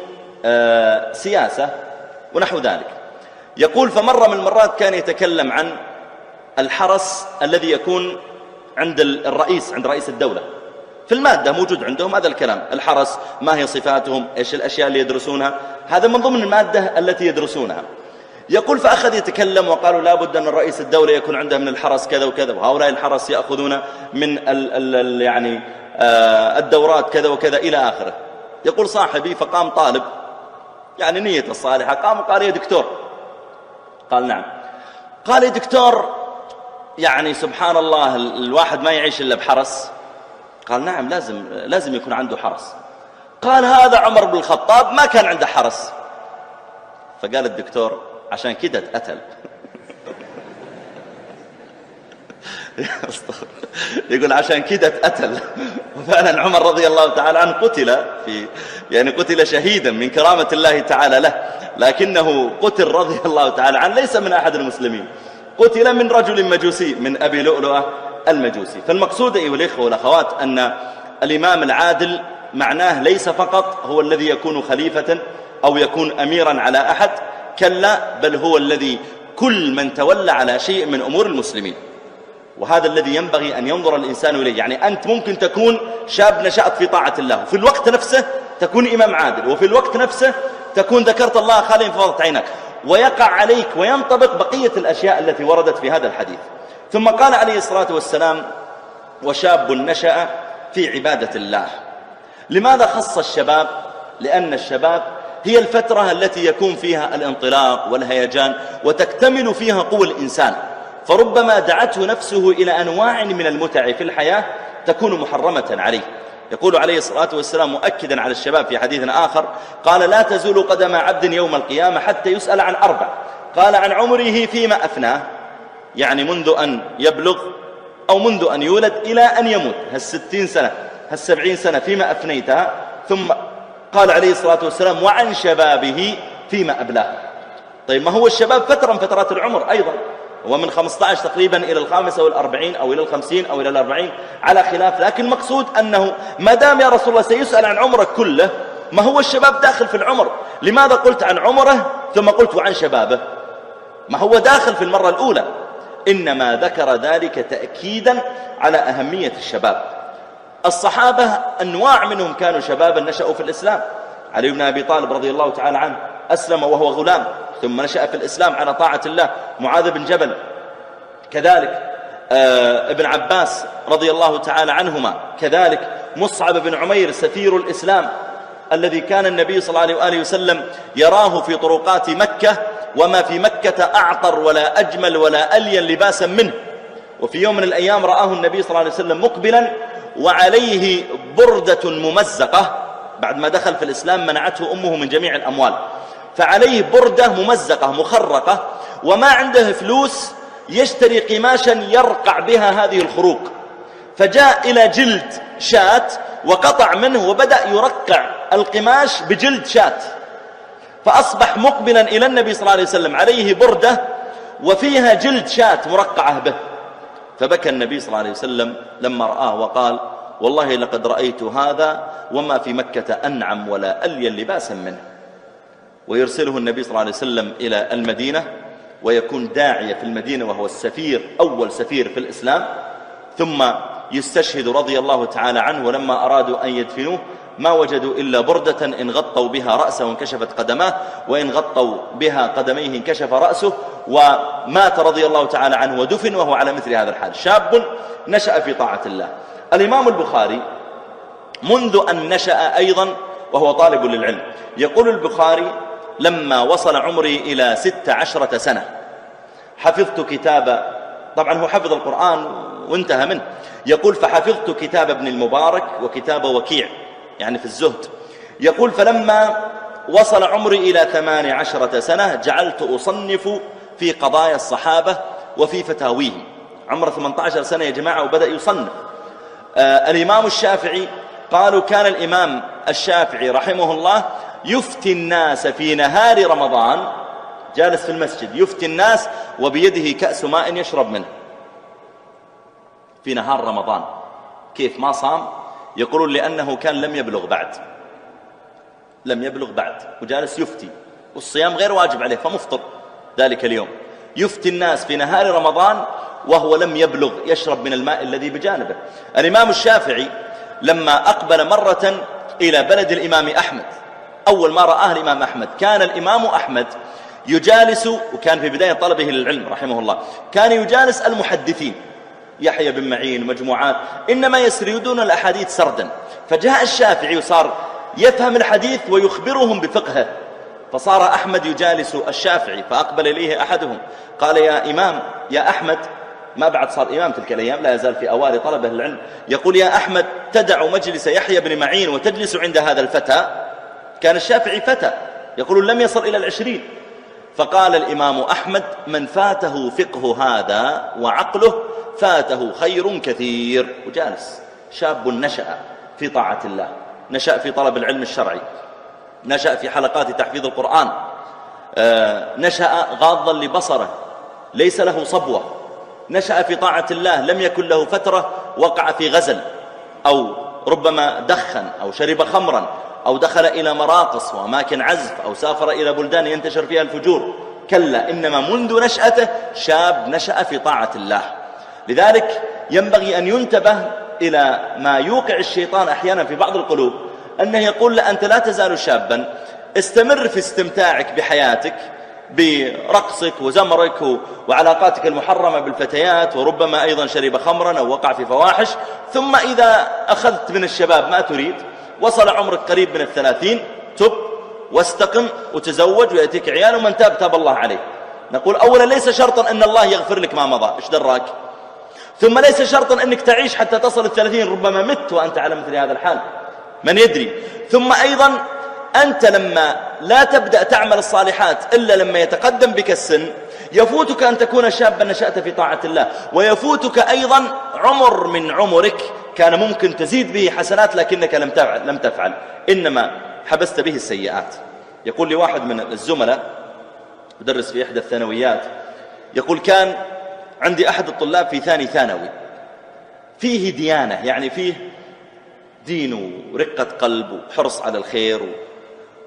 سياسة ونحو ذلك. يقول فمرة من المرات كان يتكلم عن الحرس الذي يكون عند الرئيس، عند رئيس الدولة، في المادة موجود عندهم هذا الكلام، الحرس ما هي صفاتهم، إيش الأشياء اللي يدرسونها، هذا من ضمن المادة التي يدرسونها. يقول فأخذ يتكلم وقالوا لا بد أن الرئيس الدولة يكون عنده من الحرس كذا وكذا، وهؤلاء الحرس يأخذون من يعني الدورات كذا وكذا إلى آخره. يقول صاحبي فقام طالب يعني نية الصالحة، قام وقال يا دكتور. قال نعم. قال يا دكتور يعني سبحان الله الواحد ما يعيش إلا بحرس. قال نعم لازم يكون عنده حرس. قال هذا عمر بن الخطاب ما كان عنده حرس. فقال الدكتور عشان كده اتقتل. يقول عشان كده اتقتل. وفعلا عمر رضي الله تعالى عنه قتل شهيدا من كرامة الله تعالى له، لكنه قتل رضي الله تعالى عنه ليس من أحد المسلمين، قتل من رجل مجوسي من أبي لؤلؤة المجوسي. فالمقصود أيها الإخوة والأخوات أن الإمام العادل معناه ليس فقط هو الذي يكون خليفة أو يكون أميرا على أحد، كلا بل هو الذي كل من تولى على شيء من أمور المسلمين. وهذا الذي ينبغي أن ينظر الإنسان إليه. يعني أنت ممكن تكون شاب نشأت في طاعة الله، وفي الوقت نفسه تكون إمام عادل، وفي الوقت نفسه تكون ذكرت الله خاليا فضلت عينك، ويقع عليك وينطبق بقية الأشياء التي وردت في هذا الحديث. ثم قال عليه الصلاة والسلام وشاب نشأ في عبادة الله. لماذا خص الشباب؟ لأن الشباب هي الفترة التي يكون فيها الانطلاق والهيجان وتكتمل فيها قوى الإنسان، فربما دعته نفسه إلى أنواع من المتع في الحياة تكون محرمة عليه. يقول عليه الصلاة والسلام مؤكدا على الشباب في حديث آخر قال لا تزول قدم عبد يوم القيامة حتى يسأل عن أربع. قال عن عمره فيما أفناه، يعني منذ أن يبلغ أو منذ أن يولد إلى أن يموت، 60 سنة 70 سنة فيما أفنيتها. ثم قال عليه الصلاة والسلام وعن شبابه فيما أبلاه. طيب ما هو الشباب فترة من فترات العمر أيضا، ومن 15 تقريبا إلى 45 أو إلى 50 أو إلى 40 على خلاف، لكن المقصود أنه ما دام يا رسول الله سيسأل عن عمرك كله، ما هو الشباب داخل في العمر. لماذا قلت عن عمره ثم قلت وعن شبابه؟ ما هو داخل في المرة الأولى، إنما ذكر ذلك تأكيدا على أهمية الشباب. الصحابة أنواع منهم كانوا شبابا نشأوا في الإسلام. علي بن أبي طالب رضي الله تعالى عنه أسلم وهو غلام ثم نشأ في الإسلام على طاعة الله. معاذ بن جبل كذلك، ابن عباس رضي الله تعالى عنهما كذلك، مصعب بن عمير سفير الإسلام الذي كان النبي صلى الله عليه وآله وسلم يراه في طرقات مكة وما في مكة أعطر ولا أجمل ولا ألين لباسا منه. وفي يوم من الأيام رآه النبي صلى الله عليه وسلم مقبلا وعليه بردة ممزقة، بعد ما دخل في الإسلام منعته أمه من جميع الأموال، فعليه بردة ممزقة مخرقة وما عنده فلوس يشتري قماشا يرقع بها هذه الخروق، فجاء إلى جلد شاة وقطع منه وبدأ يرقع القماش بجلد شاة، فأصبح مقبلا إلى النبي صلى الله عليه وسلم عليه بردة وفيها جلد شاة مرقعة به. فبكى النبي صلى الله عليه وسلم لما رآه وقال والله لقد رأيت هذا وما في مكة أنعم ولا ألين لباسا منه. ويرسله النبي صلى الله عليه وسلم إلى المدينة ويكون داعية في المدينة وهو السفير، أول سفير في الإسلام، ثم يستشهد رضي الله تعالى عنه. ولما أرادوا أن يدفنوه ما وجدوا إلا بردة إن غطوا بها رأسه انكشفت قدماه، وإن غطوا بها قدميه انكشف رأسه، ومات رضي الله تعالى عنه ودفن وهو على مثل هذا الحال، شاب نشأ في طاعة الله. الإمام البخاري منذ أن نشأ أيضا وهو طالب للعلم، يقول البخاري لما وصل عمري إلى 16 سنة حفظت كتاب، طبعا هو حفظ القرآن وانتهى منه، يقول فحفظت كتاب ابن المبارك وكتاب وكيع يعني في الزهد. يقول فلما وصل عمري إلى 18 سنة جعلت أصنف في قضايا الصحابة وفي فتاويهم. عمره 18 سنة يا جماعة وبدأ يصنف. الإمام الشافعي قالوا كان الإمام الشافعي رحمه الله يفتي الناس في نهار رمضان، جالس في المسجد يفتي الناس وبيده كأس ماء يشرب منه في نهار رمضان. كيف ما صام؟ يقولون لأنه كان لم يبلغ بعد وجالس يفتي، والصيام غير واجب عليه فمفطر ذلك اليوم، يفتي الناس في نهار رمضان وهو لم يبلغ يشرب من الماء الذي بجانبه. الإمام الشافعي لما أقبل مرة إلى بلد الإمام أحمد، أول ما رآه الإمام أحمد، كان الإمام أحمد يجالس، وكان في بداية طلبه للعلم رحمه الله، كان يجالس المحدثين يحيى بن معين مجموعات، إنما يسردون الأحاديث سردا. فجاء الشافعي وصار يفهم الحديث ويخبرهم بفقهه، فصار أحمد يجالس الشافعي، فأقبل إليه أحدهم قال: يا إمام، يا أحمد، ما بعد صار إمام تلك الأيام، لا يزال في أوائل طلبة العلم، يقول: يا أحمد، تدع مجلس يحيى بن معين وتجلس عند هذا الفتى؟ كان الشافعي فتى، يقول لم يصل إلى 20. فقال الإمام أحمد: من فاته فقه هذا وعقله فاته خير كثير. وجالس شاب نشأ في طاعة الله، نشأ في طلب العلم الشرعي، نشأ في حلقات تحفيظ القرآن، نشأ غاضا لبصره، ليس له صبوة، نشأ في طاعة الله، لم يكن له فترة وقع في غزل أو ربما دخن أو شرب خمرا أو دخل إلى مراقص وأماكن عزف أو سافر إلى بلدان ينتشر فيها الفجور، كلا، إنما منذ نشأته شاب نشأ في طاعة الله. لذلك ينبغي أن ينتبه إلى ما يوقع الشيطان أحيانا في بعض القلوب، أنه يقول: لا، أنت لا تزال شابا، استمر في استمتاعك بحياتك، برقصك وزمرك وعلاقاتك المحرمة بالفتيات، وربما أيضا شرب خمرا أو وقع في فواحش، ثم إذا أخذت من الشباب ما تريد، وصل عمرك قريب من 30، تب واستقم وتزوج ويأتيك عيال، ومن تاب تاب الله عليه. نقول: أولا ليس شرطا أن الله يغفر لك ما مضى، إيش دراك؟ ثم ليس شرطا أنك تعيش حتى تصل 30، ربما مت وأنت على مثل هذا الحال، من يدري. ثم أيضا أنت لما لا تبدأ تعمل الصالحات إلا لما يتقدم بك السن، يفوتك أن تكون شابا نشأت في طاعة الله، ويفوتك أيضا عمر من عمرك كان ممكن تزيد به حسنات لكنك لم تفعل، إنما حبست به السيئات. يقول لي واحد من الزملاء يدرس في إحدى الثانويات، يقول: كان عندي أحد الطلاب في ثاني ثانوي فيه ديانة، يعني فيه دين ورقة قلب وحرص على الخير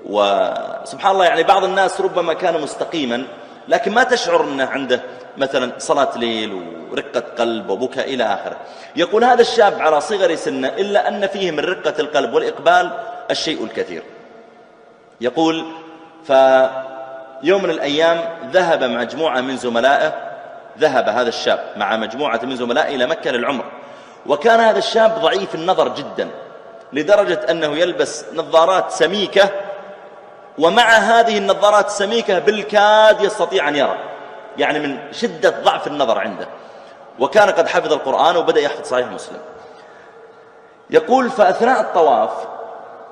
وسبحان الله، يعني بعض الناس ربما كان مستقيما لكن ما تشعر أنه عنده مثلا صلاة ليل ورقة قلب وبكاء إلى آخره. يقول: هذا الشاب على صغر سنه إلا أن فيه من رقة القلب والإقبال الشيء الكثير. يقول: فيوم من الأيام ذهب مجموعة من زملائه، ذهب هذا الشاب مع مجموعة من زملائه إلى مكة للعمر، وكان هذا الشاب ضعيف النظر جدا لدرجة أنه يلبس نظارات سميكة، ومع هذه النظارات السميكة بالكاد يستطيع أن يرى، يعني من شدة ضعف النظر عنده، وكان قد حفظ القرآن وبدأ يحفظ صحيح مسلم. يقول: فأثناء الطواف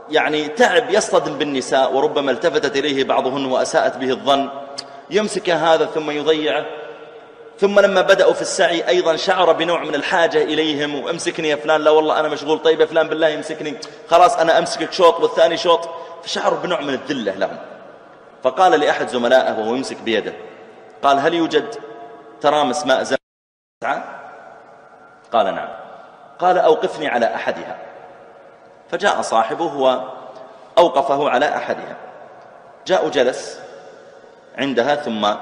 يعني تعب، يصطدم بالنساء وربما التفتت إليه بعضهن وأساءت به الظن، يمسك هذا ثم يضيعه، ثم لما بدأوا في السعي أيضا شعر بنوع من الحاجة إليهم، وامسكني يا فلان، لا والله أنا مشغول، طيب يا فلان بالله يمسكني، خلاص أنا أمسكك شوط والثاني شوط، فشعر بنوع من الذلة لهم. فقال لأحد زملائه وهو يمسك بيده، قال: هل يوجد ترامس ماء زمزم؟ قال: نعم. قال: أوقفني على أحدها. فجاء صاحبه وأوقفه على أحدها، جاء جلس عندها، ثم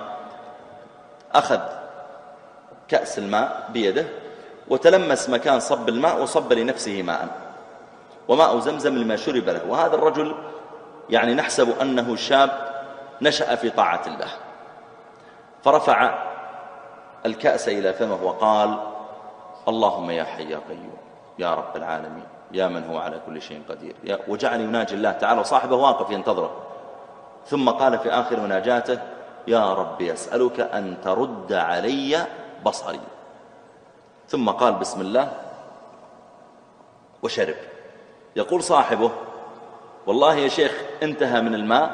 أخذ كأس الماء بيده وتلمس مكان صب الماء وصب لنفسه ماء، وماء زمزم لما شرب له. وهذا الرجل يعني نحسب أنه شاب نشأ في طاعة الله، فرفع الكأس إلى فمه وقال: اللهم يا حي يا قيوم يا رب العالمين يا من هو على كل شيء قدير، وجعل يناجي الله تعالى وصاحبه واقف ينتظره. ثم قال في آخر مناجاته: يا رب يسألك أن ترد علي بصري. ثم قال: بسم الله، وشرب. يقول صاحبه: والله يا شيخ انتهى من الماء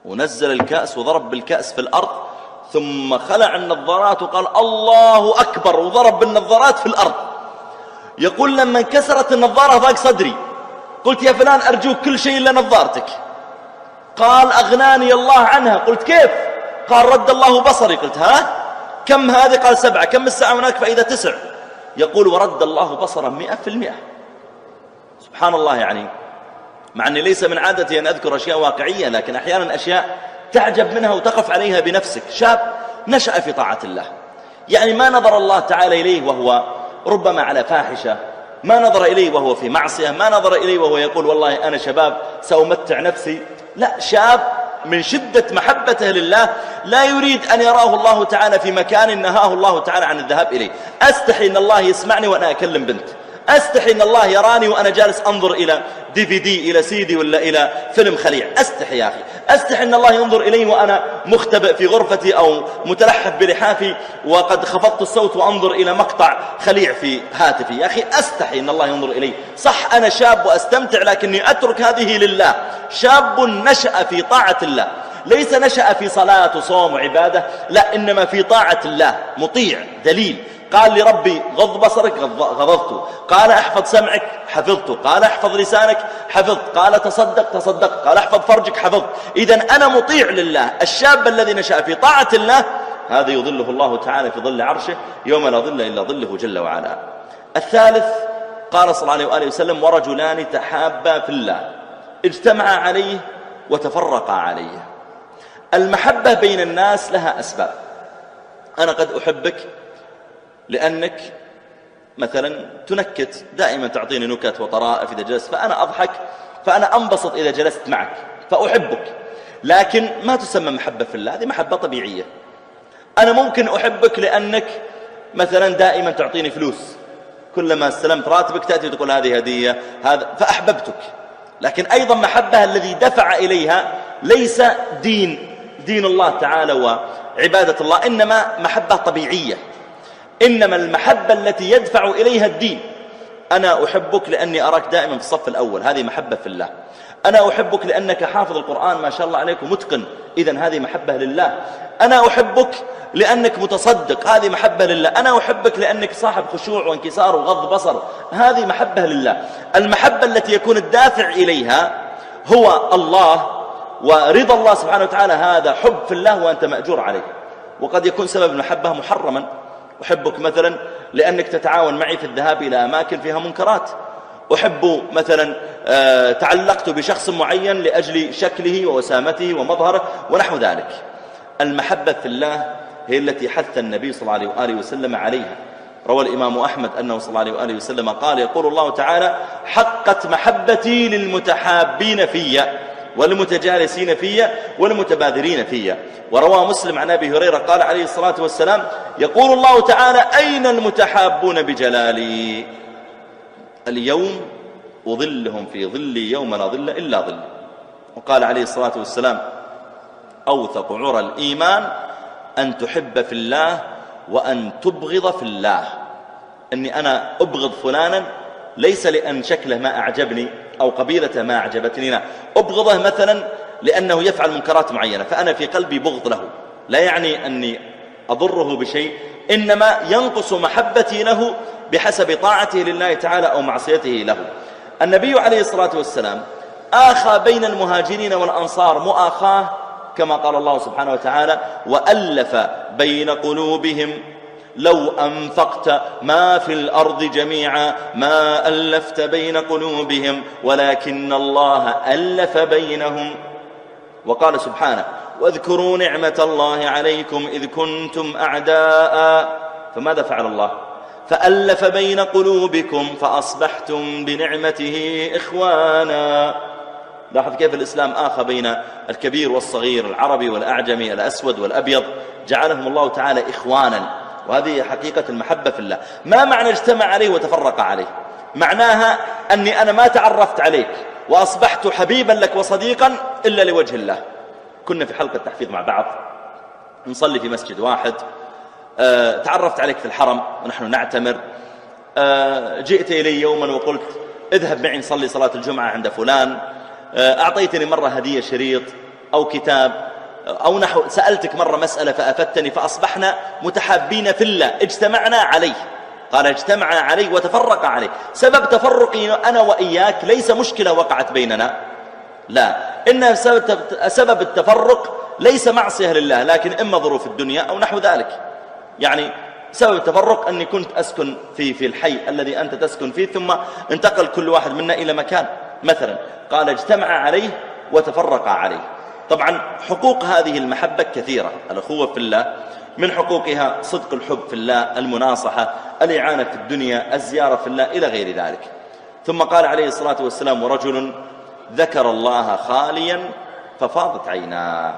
ونزل الكأس وضرب بالكأس في الأرض، ثم خلع النظارات وقال: الله أكبر، وضرب بالنظارات في الأرض. يقول: لما انكسرت النظارة ضاق صدري، قلت: يا فلان أرجوك كل شيء إلا نظارتك. قال: أغناني الله عنها. قلت: كيف؟ قال: رد الله بصري. قلت: ها؟ كم هذه؟ قال: 7. كم الساعة هناك؟ فإذا 9. يقول: ورد الله بصره 100%. سبحان الله، يعني مع أني ليس من عادتي أن أذكر أشياء واقعية، لكن أحيانا أشياء تعجب منها وتقف عليها بنفسك. شاب نشأ في طاعة الله، يعني ما نظر الله تعالى إليه وهو ربما على فاحشة، ما نظر إليه وهو في معصية، ما نظر إليه وهو يقول والله أنا شباب سأمتع نفسي، لا، شاب من شدة محبته لله لا يريد أن يراه الله تعالى في مكان نهاه الله تعالى عن الذهاب إليه. أستحي أن الله يسمعني وأنا أكلم بنت، أستحي أن الله يراني وأنا جالس أنظر إلى DVD إلى CD ولا إلى فيلم خليع. أستحي يا أخي، أستحي أن الله ينظر إلي وأنا مختبئ في غرفتي أو متلحف بلحافي وقد خفضت الصوت وأنظر إلى مقطع خليع في هاتفي. يا أخي أستحي أن الله ينظر إلي. صح أنا شاب وأستمتع، لكني أترك هذه لله. شاب نشأ في طاعة الله، ليس نشأ في صلاة وصوم وعبادة، لا، إنما في طاعة الله، مطيع دليل. قال لربي غض بصرك غضضته، قال احفظ سمعك حفظته، قال احفظ لسانك حفظت، قال تصدق تصدقت، قال احفظ فرجك حفظت. إذن أنا مطيع لله. الشاب الذي نشأ في طاعة الله هذا يظله الله تعالى في ظل عرشه يوم لا ظل إلا ظله جل وعلا. الثالث قال صلى الله عليه وآله وسلم: ورجلان تحابا في الله اجتمعا عليه وتفرقا عليه. المحبة بين الناس لها أسباب. أنا قد أحبك لأنك مثلا تنكت، دائما تعطيني نكت وطرائف إذا جلست، فأنا أضحك، فأنا أنبسط إذا جلست معك فأحبك، لكن ما تسمى محبة في الله، هذه محبة طبيعية. أنا ممكن أحبك لأنك مثلا دائما تعطيني فلوس، كلما استلمت راتبك تأتي وتقول هذه هدية، هذا، فأحببتك. لكن أيضا محبة الذي دفع إليها ليس دين الله تعالى وعبادة الله، إنما محبة طبيعية. إنما المحبة التي يدفع إليها الدين. أنا أحبك لأني أراك دائما في الصف الأول، هذه محبة في الله. أنا أحبك لأنك حافظ القرآن ما شاء الله عليك ومتقن، إذن هذه محبة لله. أنا أحبك لأنك متصدق، هذه محبة لله. أنا أحبك لأنك صاحب خشوع وانكسار وغض بصر، هذه محبة لله. المحبة التي يكون الدافع إليها هو الله ورضا الله سبحانه وتعالى، هذا حب في الله وأنت مأجور عليه. وقد يكون سبب المحبة محرما. أحبك مثلا لأنك تتعاون معي في الذهاب إلى أماكن فيها منكرات. أحب مثلا تعلقت بشخص معين لأجل شكله ووسامته ومظهره ونحو ذلك. المحبة في الله هي التي حث النبي صلى الله عليه وآله وسلم عليها. روى الإمام أحمد أنه صلى الله عليه وآله وسلم قال: يقول الله تعالى: حقت محبتي للمتحابين فيا والمتجالسين فيا والمتبادرين فيا. وروى مسلم عن أبي هريرة قال عليه الصلاة والسلام: يقول الله تعالى: أين المتحابون بجلالي؟ اليوم أظلهم في ظلي يوم لا ظل إلا ظل. وقال عليه الصلاة والسلام: أوثق عرى الإيمان أن تحب في الله وأن تبغض في الله. أني أنا أبغض فلانا ليس لأن شكله ما أعجبني أو قبيلته ما أعجبتني، لا، أبغضه مثلا لأنه يفعل منكرات معينة، فأنا في قلبي بغض له، لا يعني أني أضره بشيء، إنما ينقص محبتي له بحسب طاعته لله تعالى أو معصيته له. النبي عليه الصلاة والسلام آخى بين المهاجرين والأنصار مؤاخاة، كما قال الله سبحانه وتعالى: وألف بين قلوبهم لو أنفقت ما في الأرض جميعا ما ألفت بين قلوبهم ولكن الله ألف بينهم. وقال سبحانه: واذكروا نعمة الله عليكم إذ كنتم أعداء فماذا فعل الله؟ فألف بين قلوبكم فأصبحتم بنعمته إخوانا. لاحظ كيف الإسلام آخى بين الكبير والصغير، العربي والأعجمي، الأسود والأبيض، جعلهم الله تعالى إخوانا. وهذه حقيقة المحبة في الله. ما معنى اجتمع عليه وتفرق عليه؟ معناها أني أنا ما تعرفت عليك وأصبحت حبيبا لك وصديقا إلا لوجه الله. كنا في حلقة تحفيظ مع بعض، نصلي في مسجد واحد، تعرفت عليك في الحرم ونحن نعتمر، جئت إلي يوما وقلت: اذهب معي نصلي صلاة الجمعة عند فلان، أعطيتني مرة هدية شريط أو كتاب أو نحو، سألتك مرة مسألة فأفدتني، فأصبحنا متحابين في الله، اجتمعنا عليه. قال: اجتمع عليه وتفرق عليه. سبب تفرقي أنا وإياك ليس مشكلة وقعت بيننا، لا، إن سبب التفرق ليس معصية لله، لكن إما ظروف الدنيا أو نحو ذلك. يعني سبب التفرق أني كنت أسكن في الحي الذي أنت تسكن فيه، ثم انتقل كل واحد منا إلى مكان مثلا. قال: اجتمع عليه وتفرق عليه. طبعا حقوق هذه المحبة كثيرة. الأخوة في الله من حقوقها صدق الحب في الله، المناصحة، الإعانة في الدنيا، الزيارة في الله، إلى غير ذلك. ثم قال عليه الصلاة والسلام: ورجل ذكر الله خاليا ففاضت عيناه.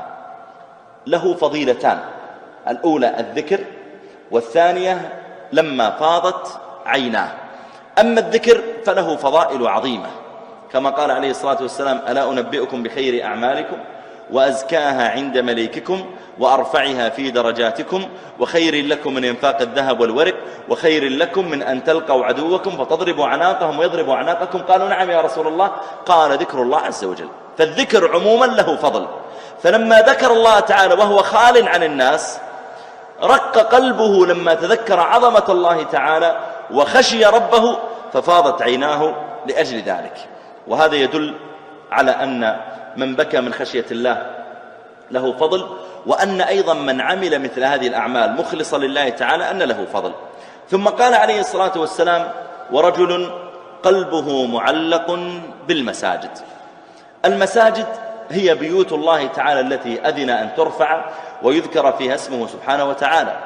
له فضيلتان: الأولى الذكر، والثانية لما فاضت عيناه. أما الذكر فله فضائل عظيمة، كما قال عليه الصلاة والسلام: ألا أنبئكم بخير أعمالكم وأزكاها عند مليككم وأرفعها في درجاتكم وخير لكم من إنفاق الذهب والورق وخير لكم من أن تلقوا عدوكم فتضربوا عناقهم ويضربوا عناقكم. قالوا: نعم يا رسول الله. قال: ذكر الله عز وجل. فالذكر عموما له فضل. فلما ذكر الله تعالى وهو خال عن الناس رق قلبه لما تذكر عظمة الله تعالى وخشي ربه، ففاضت عيناه لأجل ذلك. وهذا يدل على أن من بكى من خشية الله له فضل، وأن أيضا من عمل مثل هذه الأعمال مخلصا لله تعالى أن له فضل. ثم قال عليه الصلاة والسلام: ورجل قلبه معلق بالمساجد. المساجد هي بيوت الله تعالى التي أذن أن ترفع ويذكر فيها اسمه سبحانه وتعالى.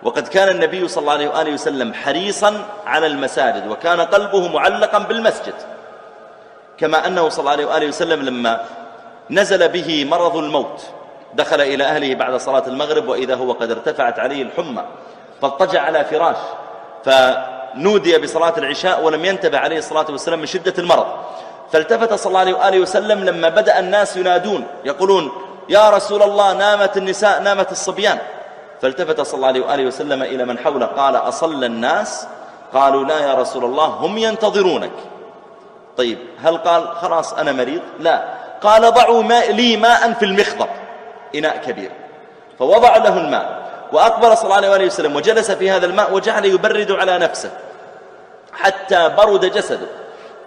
وقد كان النبي صلى الله عليه وآله وسلم حريصا على المساجد، وكان قلبه معلقا بالمسجد، كما أنه صلى الله عليه وآله وسلم لما نزل به مرض الموت دخل إلى أهله بعد صلاة المغرب وإذا هو قد ارتفعت عليه الحمى، فاضطجع على فراش، فنودي بصلاة العشاء ولم ينتبه عليه الصلاة والسلام من شدة المرض، فالتفت صلى الله عليه وآله وسلم لما بدأ الناس ينادون يقولون: يا رسول الله، نامت النساء، نامت الصبيان. فالتفت صلى الله عليه وآله وسلم إلى من حوله قال: أصلى الناس؟ قالوا: لا يا رسول الله، هم ينتظرونك. طيب، هل قال خلاص أنا مريض؟ لا، قال: ضعوا لي ماء في المخضب، إناء كبير، فوضع له الماء، وأقبل صلى الله عليه وآله وسلم وجلس في هذا الماء وجعل يبرد على نفسه حتى برد جسده،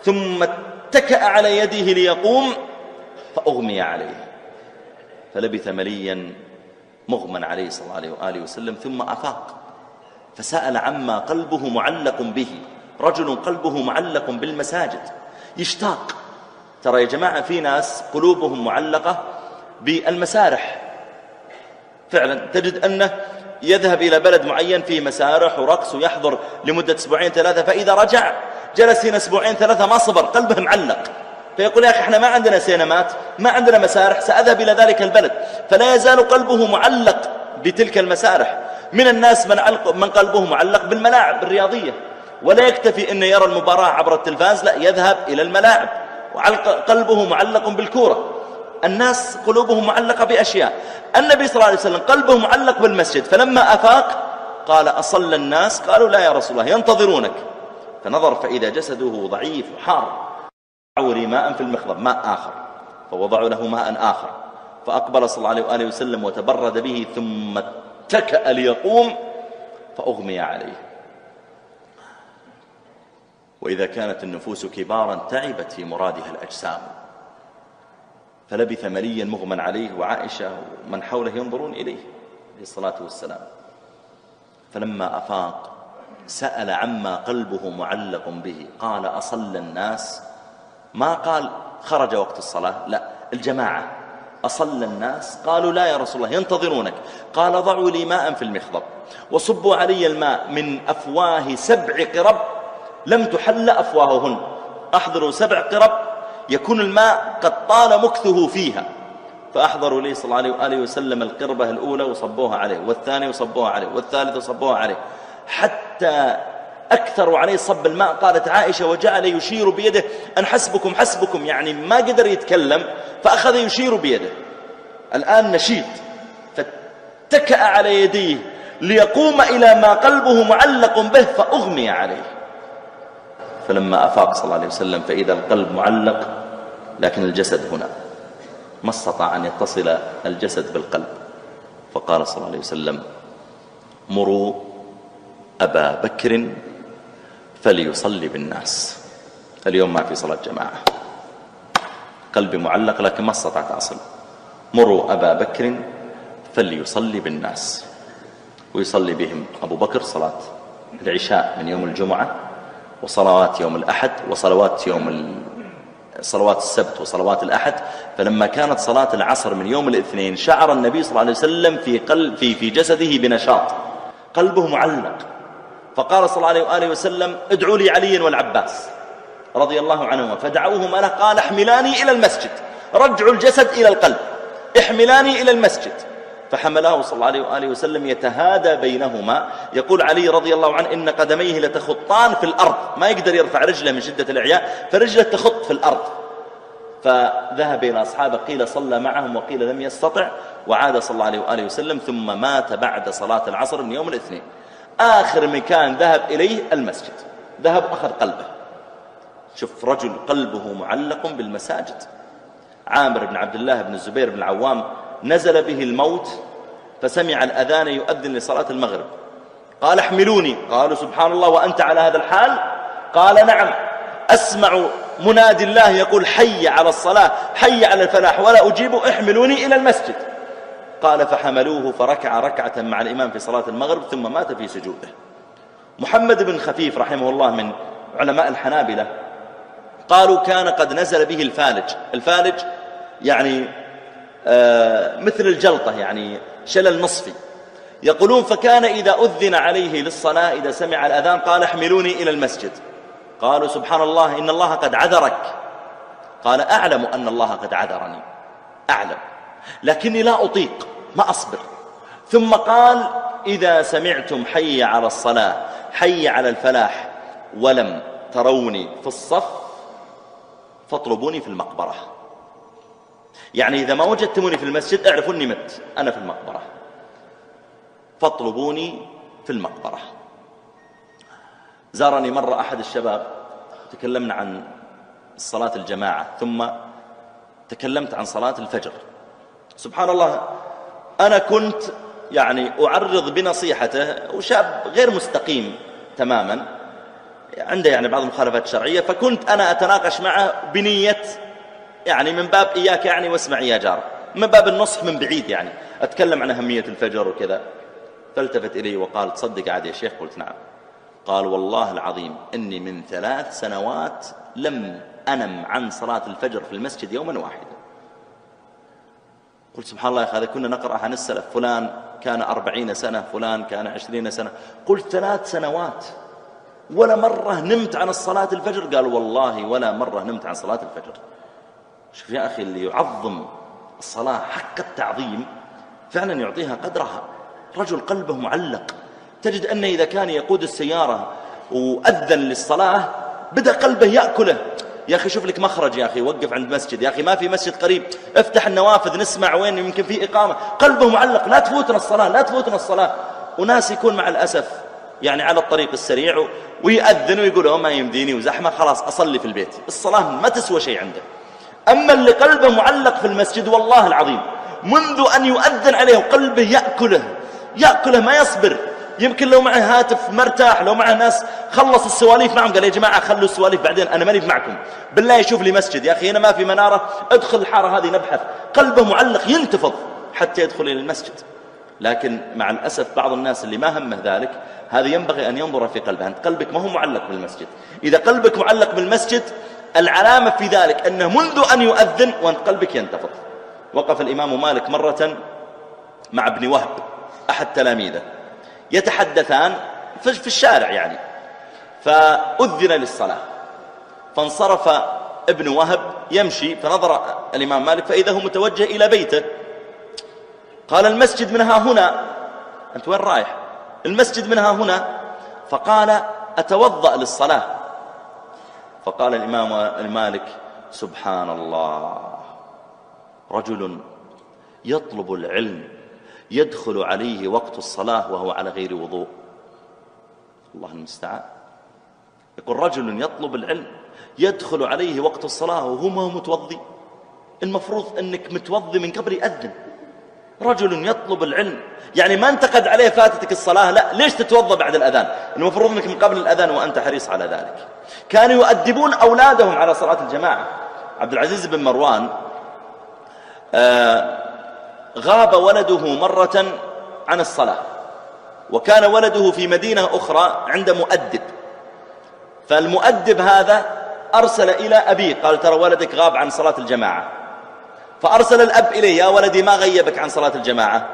ثم اتكأ على يده ليقوم فأغمي عليه، فلبث مليا مغمى عليه صلى الله عليه وآله وسلم، ثم أفاق فسأل عما قلبه معلق به. رجل قلبه معلق بالمساجد يشتاق. ترى يا جماعة في ناس قلوبهم معلقة بالمسارح، فعلا تجد أنه يذهب إلى بلد معين فيه مسارح ورقص ويحضر لمدة 2 3 أسبوع، فإذا رجع جلس هنا 2 3 ما صبر، قلبه معلق، فيقول: يا أخي إحنا ما عندنا سينمات، ما عندنا مسارح، سأذهب إلى ذلك البلد. فلا يزال قلبه معلق بتلك المسارح. من الناس من قلبه معلق بالملاعب الرياضية، ولا يكتفي أن يرى المباراة عبر التلفاز، لا، يذهب إلى الملاعب. وقلبه معلق بالكورة. الناس قلوبهم معلقة بأشياء. النبي صلى الله عليه وسلم قلبه معلق بالمسجد، فلما أفاق قال: أصلى الناس؟ قالوا: لا يا رسول الله، ينتظرونك. فنظر فإذا جسده ضعيف وحار. وضعوا لي ماء في المخضب، ماء آخر، فوضعوا له ماء آخر، فأقبل صلى الله عليه وآله وسلم وتبرد به، ثم اتكأ ليقوم فأغمي عليه. وإذا كانت النفوس كبارا تعبت في مرادها الأجسام. فلبث مليا مغمى عليه، وعائشة ومن حوله ينظرون إليه عليه الصلاة والسلام. فلما أفاق سأل عما قلبه معلق به، قال: أصلى الناس؟ ما قال خرج وقت الصلاة، لا، الجماعة. أصلى الناس؟ قالوا: لا يا رسول الله، ينتظرونك. قال: ضعوا لي ماء في المخضب وصبوا علي الماء من أفواه 7 قرب لم تحل أفواههن. أحضروا 7 قرب يكون الماء قد طال مكثه فيها، فأحضروا لي صلى الله عليه وآله وسلم القربة الأولى وصبوها عليه، والثانية وصبوها عليه، والثالثة وصبوها عليه، حتى أكثروا عليه صب الماء. قالت عائشة: وجعل يشير بيده أن حسبكم حسبكم، يعني ما قدر يتكلم فأخذ يشير بيده، الآن نشيط. فاتكأ على يديه ليقوم إلى ما قلبه معلق به، فأغمي عليه. فلما أفاق صلى الله عليه وسلم فإذا القلب معلق لكن الجسد هنا، ما استطاع أن يتصل الجسد بالقلب. فقال صلى الله عليه وسلم: مروا أبا بكر فليصلي بالناس. اليوم ما في صلاة جماعة، قلبي معلق لكن ما استطعت أصل. مروا أبا بكر فليصلي بالناس. ويصلي بهم أبو بكر صلاة العشاء من يوم الجمعة، وصلوات يوم الأحد، وصلوات صلوات السبت وصلوات الأحد. فلما كانت صلاة العصر من يوم الاثنين شعر النبي صلى الله عليه وسلم في جسده بنشاط، قلبه معلق. فقال صلى الله عليه وآله وسلم: ادعوا لي علي والعباس رضي الله عنهما. فدعوهما له، قال: احملاني إلى المسجد، رجعوا الجسد إلى القلب، احملاني إلى المسجد. فحمله صلى الله عليه وآله وسلم يتهادى بينهما. يقول علي رضي الله عنه إن قدميه لتخطان في الأرض، ما يقدر يرفع رجله من شدة الإعياء، فرجله تخط في الأرض. فذهب إلى أصحابه، قيل صلى معهم وقيل لم يستطع، وعاد صلى الله عليه وآله وسلم، ثم مات بعد صلاة العصر من يوم الاثنين. آخر مكان ذهب إليه المسجد، ذهب أخذ قلبه. شوف رجل قلبه معلق بالمساجد. عامر بن عبد الله بن الزبير بن العوام نزل به الموت فسمع الأذان يؤذن لصلاة المغرب، قال احملوني، قالوا سبحان الله وأنت على هذا الحال؟ قال نعم، أسمع منادي الله يقول حي على الصلاة حي على الفلاح ولا أجيب، احملوني إلى المسجد. قال فحملوه فركع ركعة مع الإمام في صلاة المغرب ثم مات في سجوده. محمد بن خفيف رحمه الله من علماء الحنابلة قالوا كان قد نزل به الفالج. الفالج يعني مثل الجلطة، يعني شلل نصفي. يقولون فكان إذا أذن عليه للصلاة إذا سمع الأذان قال احملوني إلى المسجد. قالوا سبحان الله إن الله قد عذرك. قال أعلم أن الله قد عذرني، أعلم، لكني لا أطيق، ما أصبر. ثم قال إذا سمعتم حي على الصلاة حي على الفلاح ولم تروني في الصف فاطلبوني في المقبرة. يعني إذا ما وجدتموني في المسجد اعرفوا أني مت، أنا في المقبرة، فاطلبوني في المقبرة. زارني مرة أحد الشباب، تكلمنا عن صلاة الجماعة ثم تكلمت عن صلاة الفجر. سبحان الله أنا كنت يعني أعرض بنصيحته، وشاب غير مستقيم تماما، عنده يعني بعض المخالفات الشرعية، فكنت أنا أتناقش معه بنية يعني من باب إياك يعني واسمع يا جار، من باب النصح من بعيد، يعني أتكلم عن أهمية الفجر وكذا. فالتفت إلي وقال تصدق عاد يا شيخ؟ قلت نعم. قال والله العظيم إني من 3 سنوات لم أنم عن صلاة الفجر في المسجد يوما واحدا. قلت سبحان الله يا أخي، هذا كنا نقرأ عن السلف، فلان كان 40 سنة، فلان كان 20 سنة. قلت 3 سنوات ولا مرة نمت عن الصلاة الفجر؟ قال والله ولا مرة نمت عن صلاة الفجر. شوف يا أخي، اللي يعظم الصلاة حق التعظيم فعلا يعطيها قدرها. رجل قلبه معلق، تجد أنه إذا كان يقود السيارة وأذن للصلاة بدأ قلبه يأكله. يا أخي شوف لك مخرج، يا أخي وقف عند مسجد، يا أخي ما في مسجد قريب، افتح النوافذ نسمع وين يمكن في إقامة. قلبه معلق، لا تفوتنا الصلاة لا تفوتنا الصلاة. وناس يكون مع الأسف يعني على الطريق السريع ويأذن ويقول ما يمديني وزحمة، خلاص أصلي في البيت. الصلاة ما تسوى شيء عنده. أما اللي قلبه معلق في المسجد والله العظيم منذ أن يؤذن عليه وقلبه يأكله ما يصبر. يمكن لو معه هاتف مرتاح، لو معه ناس خلص السواليف معهم قال يا جماعة خلوا السواليف بعدين أنا ماني معكم، بالله يشوف لي مسجد، يا أخي هنا ما في منارة، ادخل الحارة هذه نبحث. قلبه معلق ينتفض حتى يدخل إلى المسجد. لكن مع الأسف بعض الناس اللي ما همه ذلك، هذا ينبغي أن ينظر في قلبه. أنت قلبك ما هو معلق بالمسجد. إذا قلبك معلق بالمسجد العلامة في ذلك أنه منذ أن يؤذن وأنت قلبك ينتفض. وقف الإمام مالك مرة مع ابن وهب أحد تلاميذه يتحدثان في الشارع يعني، فأذن للصلاة، فانصرف ابن وهب يمشي، فنظر الإمام مالك فإذا هو متوجه إلى بيته. قال المسجد منها هنا، أنت وين رايح؟ المسجد منها هنا. فقال أتوضأ للصلاة. فقال الإمام المالك سبحان الله، رجل يطلب العلم يدخل عليه وقت الصلاة وهو على غير وضوء. الله المستعان. يقول رجل يطلب العلم يدخل عليه وقت الصلاة وهو ما هو متوضي. المفروض أنك متوضي من قبل يأذن. رجل يطلب العلم، يعني ما انتقد عليه فاتتك الصلاة، لا، ليش تتوضى بعد الأذان؟ المفروض أنك من قبل الأذان وأنت حريص على ذلك. كانوا يؤدبون أولادهم على صلاة الجماعة. عبد العزيز بن مروان غاب ولده مرة عن الصلاة، وكان ولده في مدينة أخرى عند مؤدب، فالمؤدب هذا أرسل إلى أبيه قال ترى ولدك غاب عن صلاة الجماعة. فأرسل الأب إليه يا ولدي ما غيبك عن صلاة الجماعة؟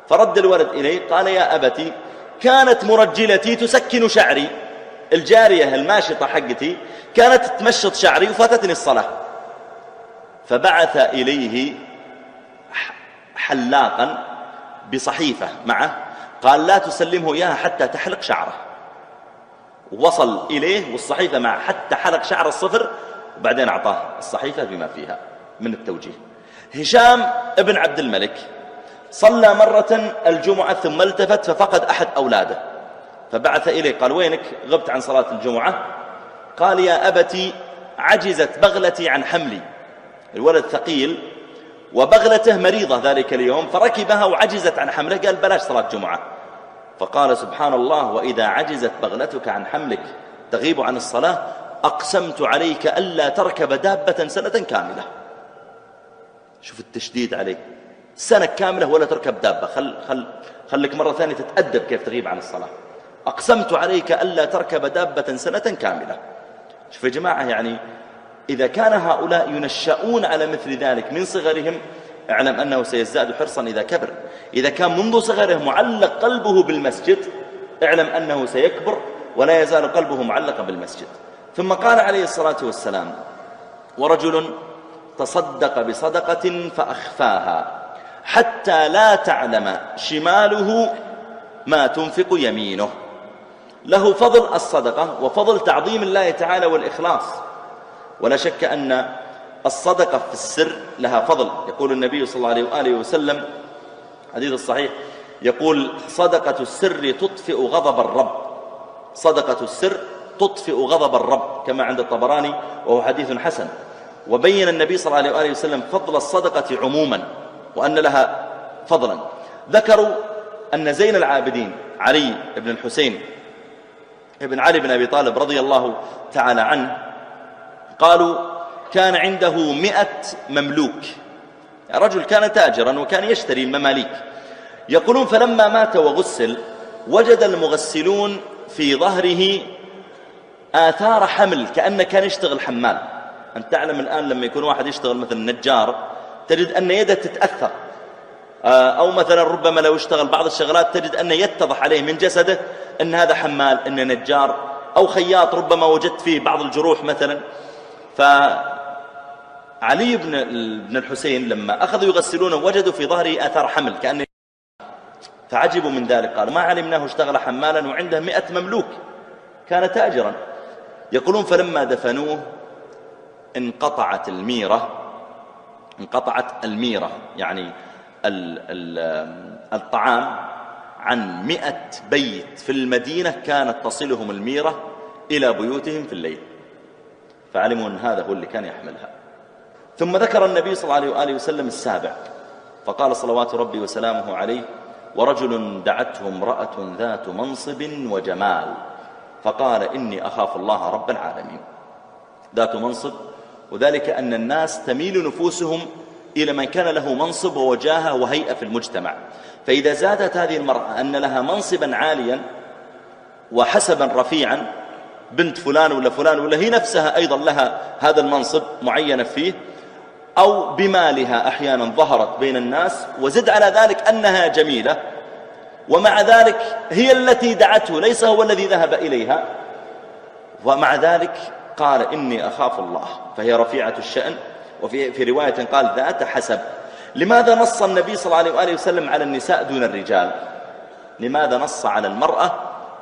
فرد الولد إليه قال يا أبتي كانت مرجلتي تسكن شعري، الجارية الماشطة حقتي كانت تمشط شعري وفاتتني الصلاة. فبعث إليه حلاقا بصحيفة معه، قال لا تسلمه إياها حتى تحلق شعره. وصل إليه والصحيفة معه حتى حلق شعر الصفر، وبعدين أعطاه الصحيفة بما فيها من التوجيه. هشام ابن عبد الملك صلى مرة الجمعة ثم التفت ففقد أحد أولاده، فبعث إليه قال وينك؟ غبت عن صلاة الجمعة. قال يا أبتي عجزت بغلتي عن حملي، الولد ثقيل وبغلته مريضة ذلك اليوم فركبها وعجزت عن حمله، قال بلاش صلاة جمعة. فقال سبحان الله وإذا عجزت بغلتك عن حملك تغيب عن الصلاة أقسمت عليك ألا تركب دابة سنة كاملة. شوف التشديد عليه، سنة كاملة ولا تركب دابة، خلك مرة ثانية تتأدب كيف تغيب عن الصلاة. أقسمت عليك ألا تركب دابة سنة كاملة. شوف يا جماعة، يعني إذا كان هؤلاء ينشأون على مثل ذلك من صغرهم اعلم أنه سيزداد حرصا إذا كبر. إذا كان منذ صغره معلق قلبه بالمسجد اعلم أنه سيكبر ولا يزال قلبه معلقا بالمسجد. ثم قال عليه الصلاة والسلام ورجل تصدق بصدقة فأخفاها حتى لا تعلم شماله ما تنفق يمينه. له فضل الصدقة وفضل تعظيم الله تعالى والإخلاص، ولا شك أن الصدقة في السر لها فضل. يقول النبي صلى الله عليه وآله وسلم حديث الصحيح يقول صدقة السر تطفئ غضب الرب، صدقة السر تطفئ غضب الرب كما عند الطبراني وهو حديث حسن. وبين النبي صلى الله عليه وآله وسلم فضل الصدقة عموما وأن لها فضلا. ذكروا أن زين العابدين علي بن الحسين ابن علي بن أبي طالب رضي الله تعالى عنه قالوا كان عنده 100 مملوك، رجل كان تاجرا وكان يشتري المماليك. يقولون فلما مات وغسل وجد المغسلون في ظهره آثار حمل كأنه كان يشتغل حمال. أنت تعلم الآن لما يكون واحد يشتغل مثل نجار تجد أن يده تتأثر، أو مثلا ربما لو اشتغل بعض الشغلات تجد أن يتضح عليه من جسده أن هذا حمال أن نجار، أو خياط ربما وجدت فيه بعض الجروح مثلا. فعلي بن الحسين لما أخذوا يغسلونه وجدوا في ظهره آثار حمل كأنه، فعجبوا من ذلك، قالوا ما علمناه اشتغل حمالا وعنده 100 مملوك، كان تاجرا. يقولون فلما دفنوه انقطعت الميرة يعني الطعام عن 100 بيت في المدينة كانت تصلهم الميرة إلى بيوتهم في الليل، فعلموا أن هذا هو اللي كان يحملها. ثم ذكر النبي صلى الله عليه وآله وسلم السابع فقال صلوات ربي وسلامه عليه ورجل دعته امرأة ذات منصب وجمال فقال إني أخاف الله رب العالمين. ذات منصب، وذلك أن الناس تميل نفوسهم إلى من كان له منصب ووجاهة وهيئة في المجتمع. فإذا زادت هذه المرأة أن لها منصبا عاليا وحسبا رفيعا، بنت فلان ولا فلان ولا هي نفسها أيضا لها هذا المنصب معينة فيه، أو بمالها أحيانا ظهرت بين الناس، وزد على ذلك أنها جميلة، ومع ذلك هي التي دعته ليس هو الذي ذهب إليها، ومع ذلك قال إني أخاف الله، فهي رفيعة الشأن. وفي رواية قال ذات حسب. لماذا نص النبي صلى الله عليه وآله وسلم على النساء دون الرجال؟ لماذا نص على المرأة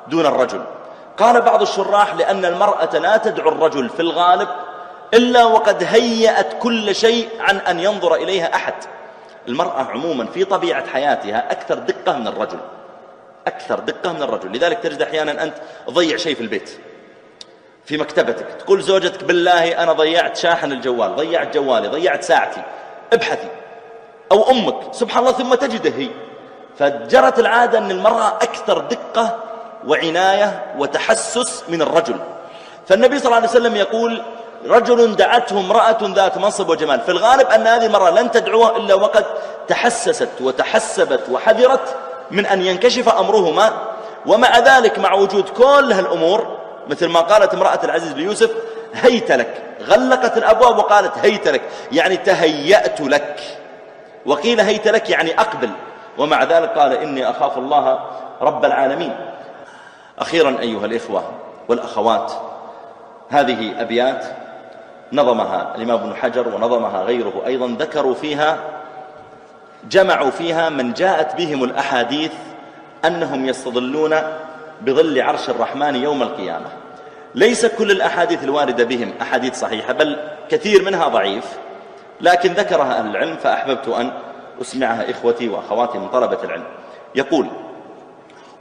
دون الرجل؟ قال بعض الشراح لأن المرأة لا تدعو الرجل في الغالب إلا وقد هيأت كل شيء عن أن ينظر إليها أحد. المرأة عموما في طبيعة حياتها أكثر دقة من الرجل، أكثر دقة من الرجل. لذلك تجد أحيانا أنت ضيع شيء في البيت في مكتبتك، تقول زوجتك بالله أنا ضيعت شاحن الجوال، ضيعت جوالي، ضيعت ساعتي، ابحثي. أو أمك سبحان الله ثم تجده هي. فجرت العادة أن المرأة أكثر دقة وعناية وتحسس من الرجل. فالنبي صلى الله عليه وسلم يقول رجل دعته امرأة ذات منصب وجمال، في الغالب أن هذه المرأة لن تدعوها إلا وقد تحسست وتحسبت وحذرت من أن ينكشف أمرهما. ومع ذلك مع وجود كل هالأمور مثل ما قالت امرأة العزيز ليوسف هيت لك، غلقت الأبواب وقالت هيت لك يعني تهيأت لك، وقيل هيت لك يعني أقبل، ومع ذلك قال إني أخاف الله رب العالمين. أخيرا أيها الإخوة والأخوات، هذه أبيات نظمها الإمام ابن حجر ونظمها غيره أيضا، ذكروا فيها جمعوا فيها من جاءت بهم الأحاديث أنهم يستظلون بظل عرش الرحمن يوم القيامة. ليس كل الأحاديث الواردة بهم أحاديث صحيحة، بل كثير منها ضعيف، لكن ذكرها أهل العلم فأحببت أن أسمعها إخوتي وأخواتي من طلبة العلم. يقول: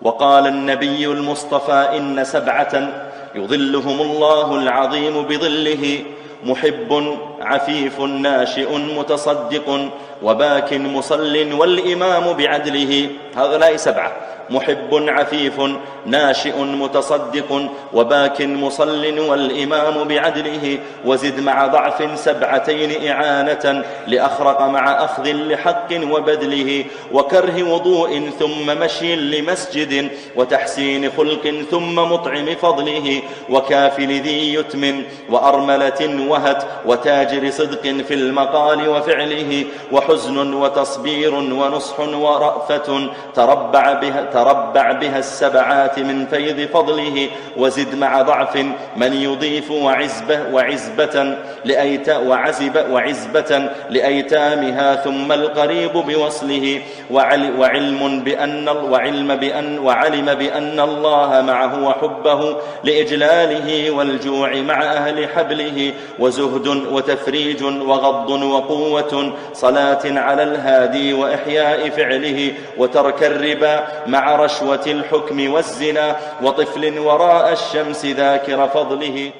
وقال النبي المصطفى إن 7 يظلهم الله العظيم بظله: محب عفيف ناشئ متصدق وباك مصل والإمام بعدله. هؤلاء 7: محب عفيف ناشئ متصدق وباك مصل والإمام بعدله. وزد مع ضعف 7 إعانة لأخرق مع أخذ لحق وبذله. وكره وضوء ثم مشي لمسجد وتحسين خلق ثم مطعم فضله. وكافل ذي يتم وأرملة وهت وتاجر صدق في المقال وفعله. وحزن وتصبير ونصح ورأفة تربع بها ال7 من فيض فضله. وزد مع ضعف من يضيف وعزبة لأيتامها ثم القريب بوصله. وعلم بأن الله معه وحبه لإجلاله والجوع مع أهل حبله. وزهد وتفريج وغض وقوة صلاة على الهادي وإحياء فعله. وترك الربا مع رشوة الحكم والزنا. وطفل وراء الشمس ذاكر فضله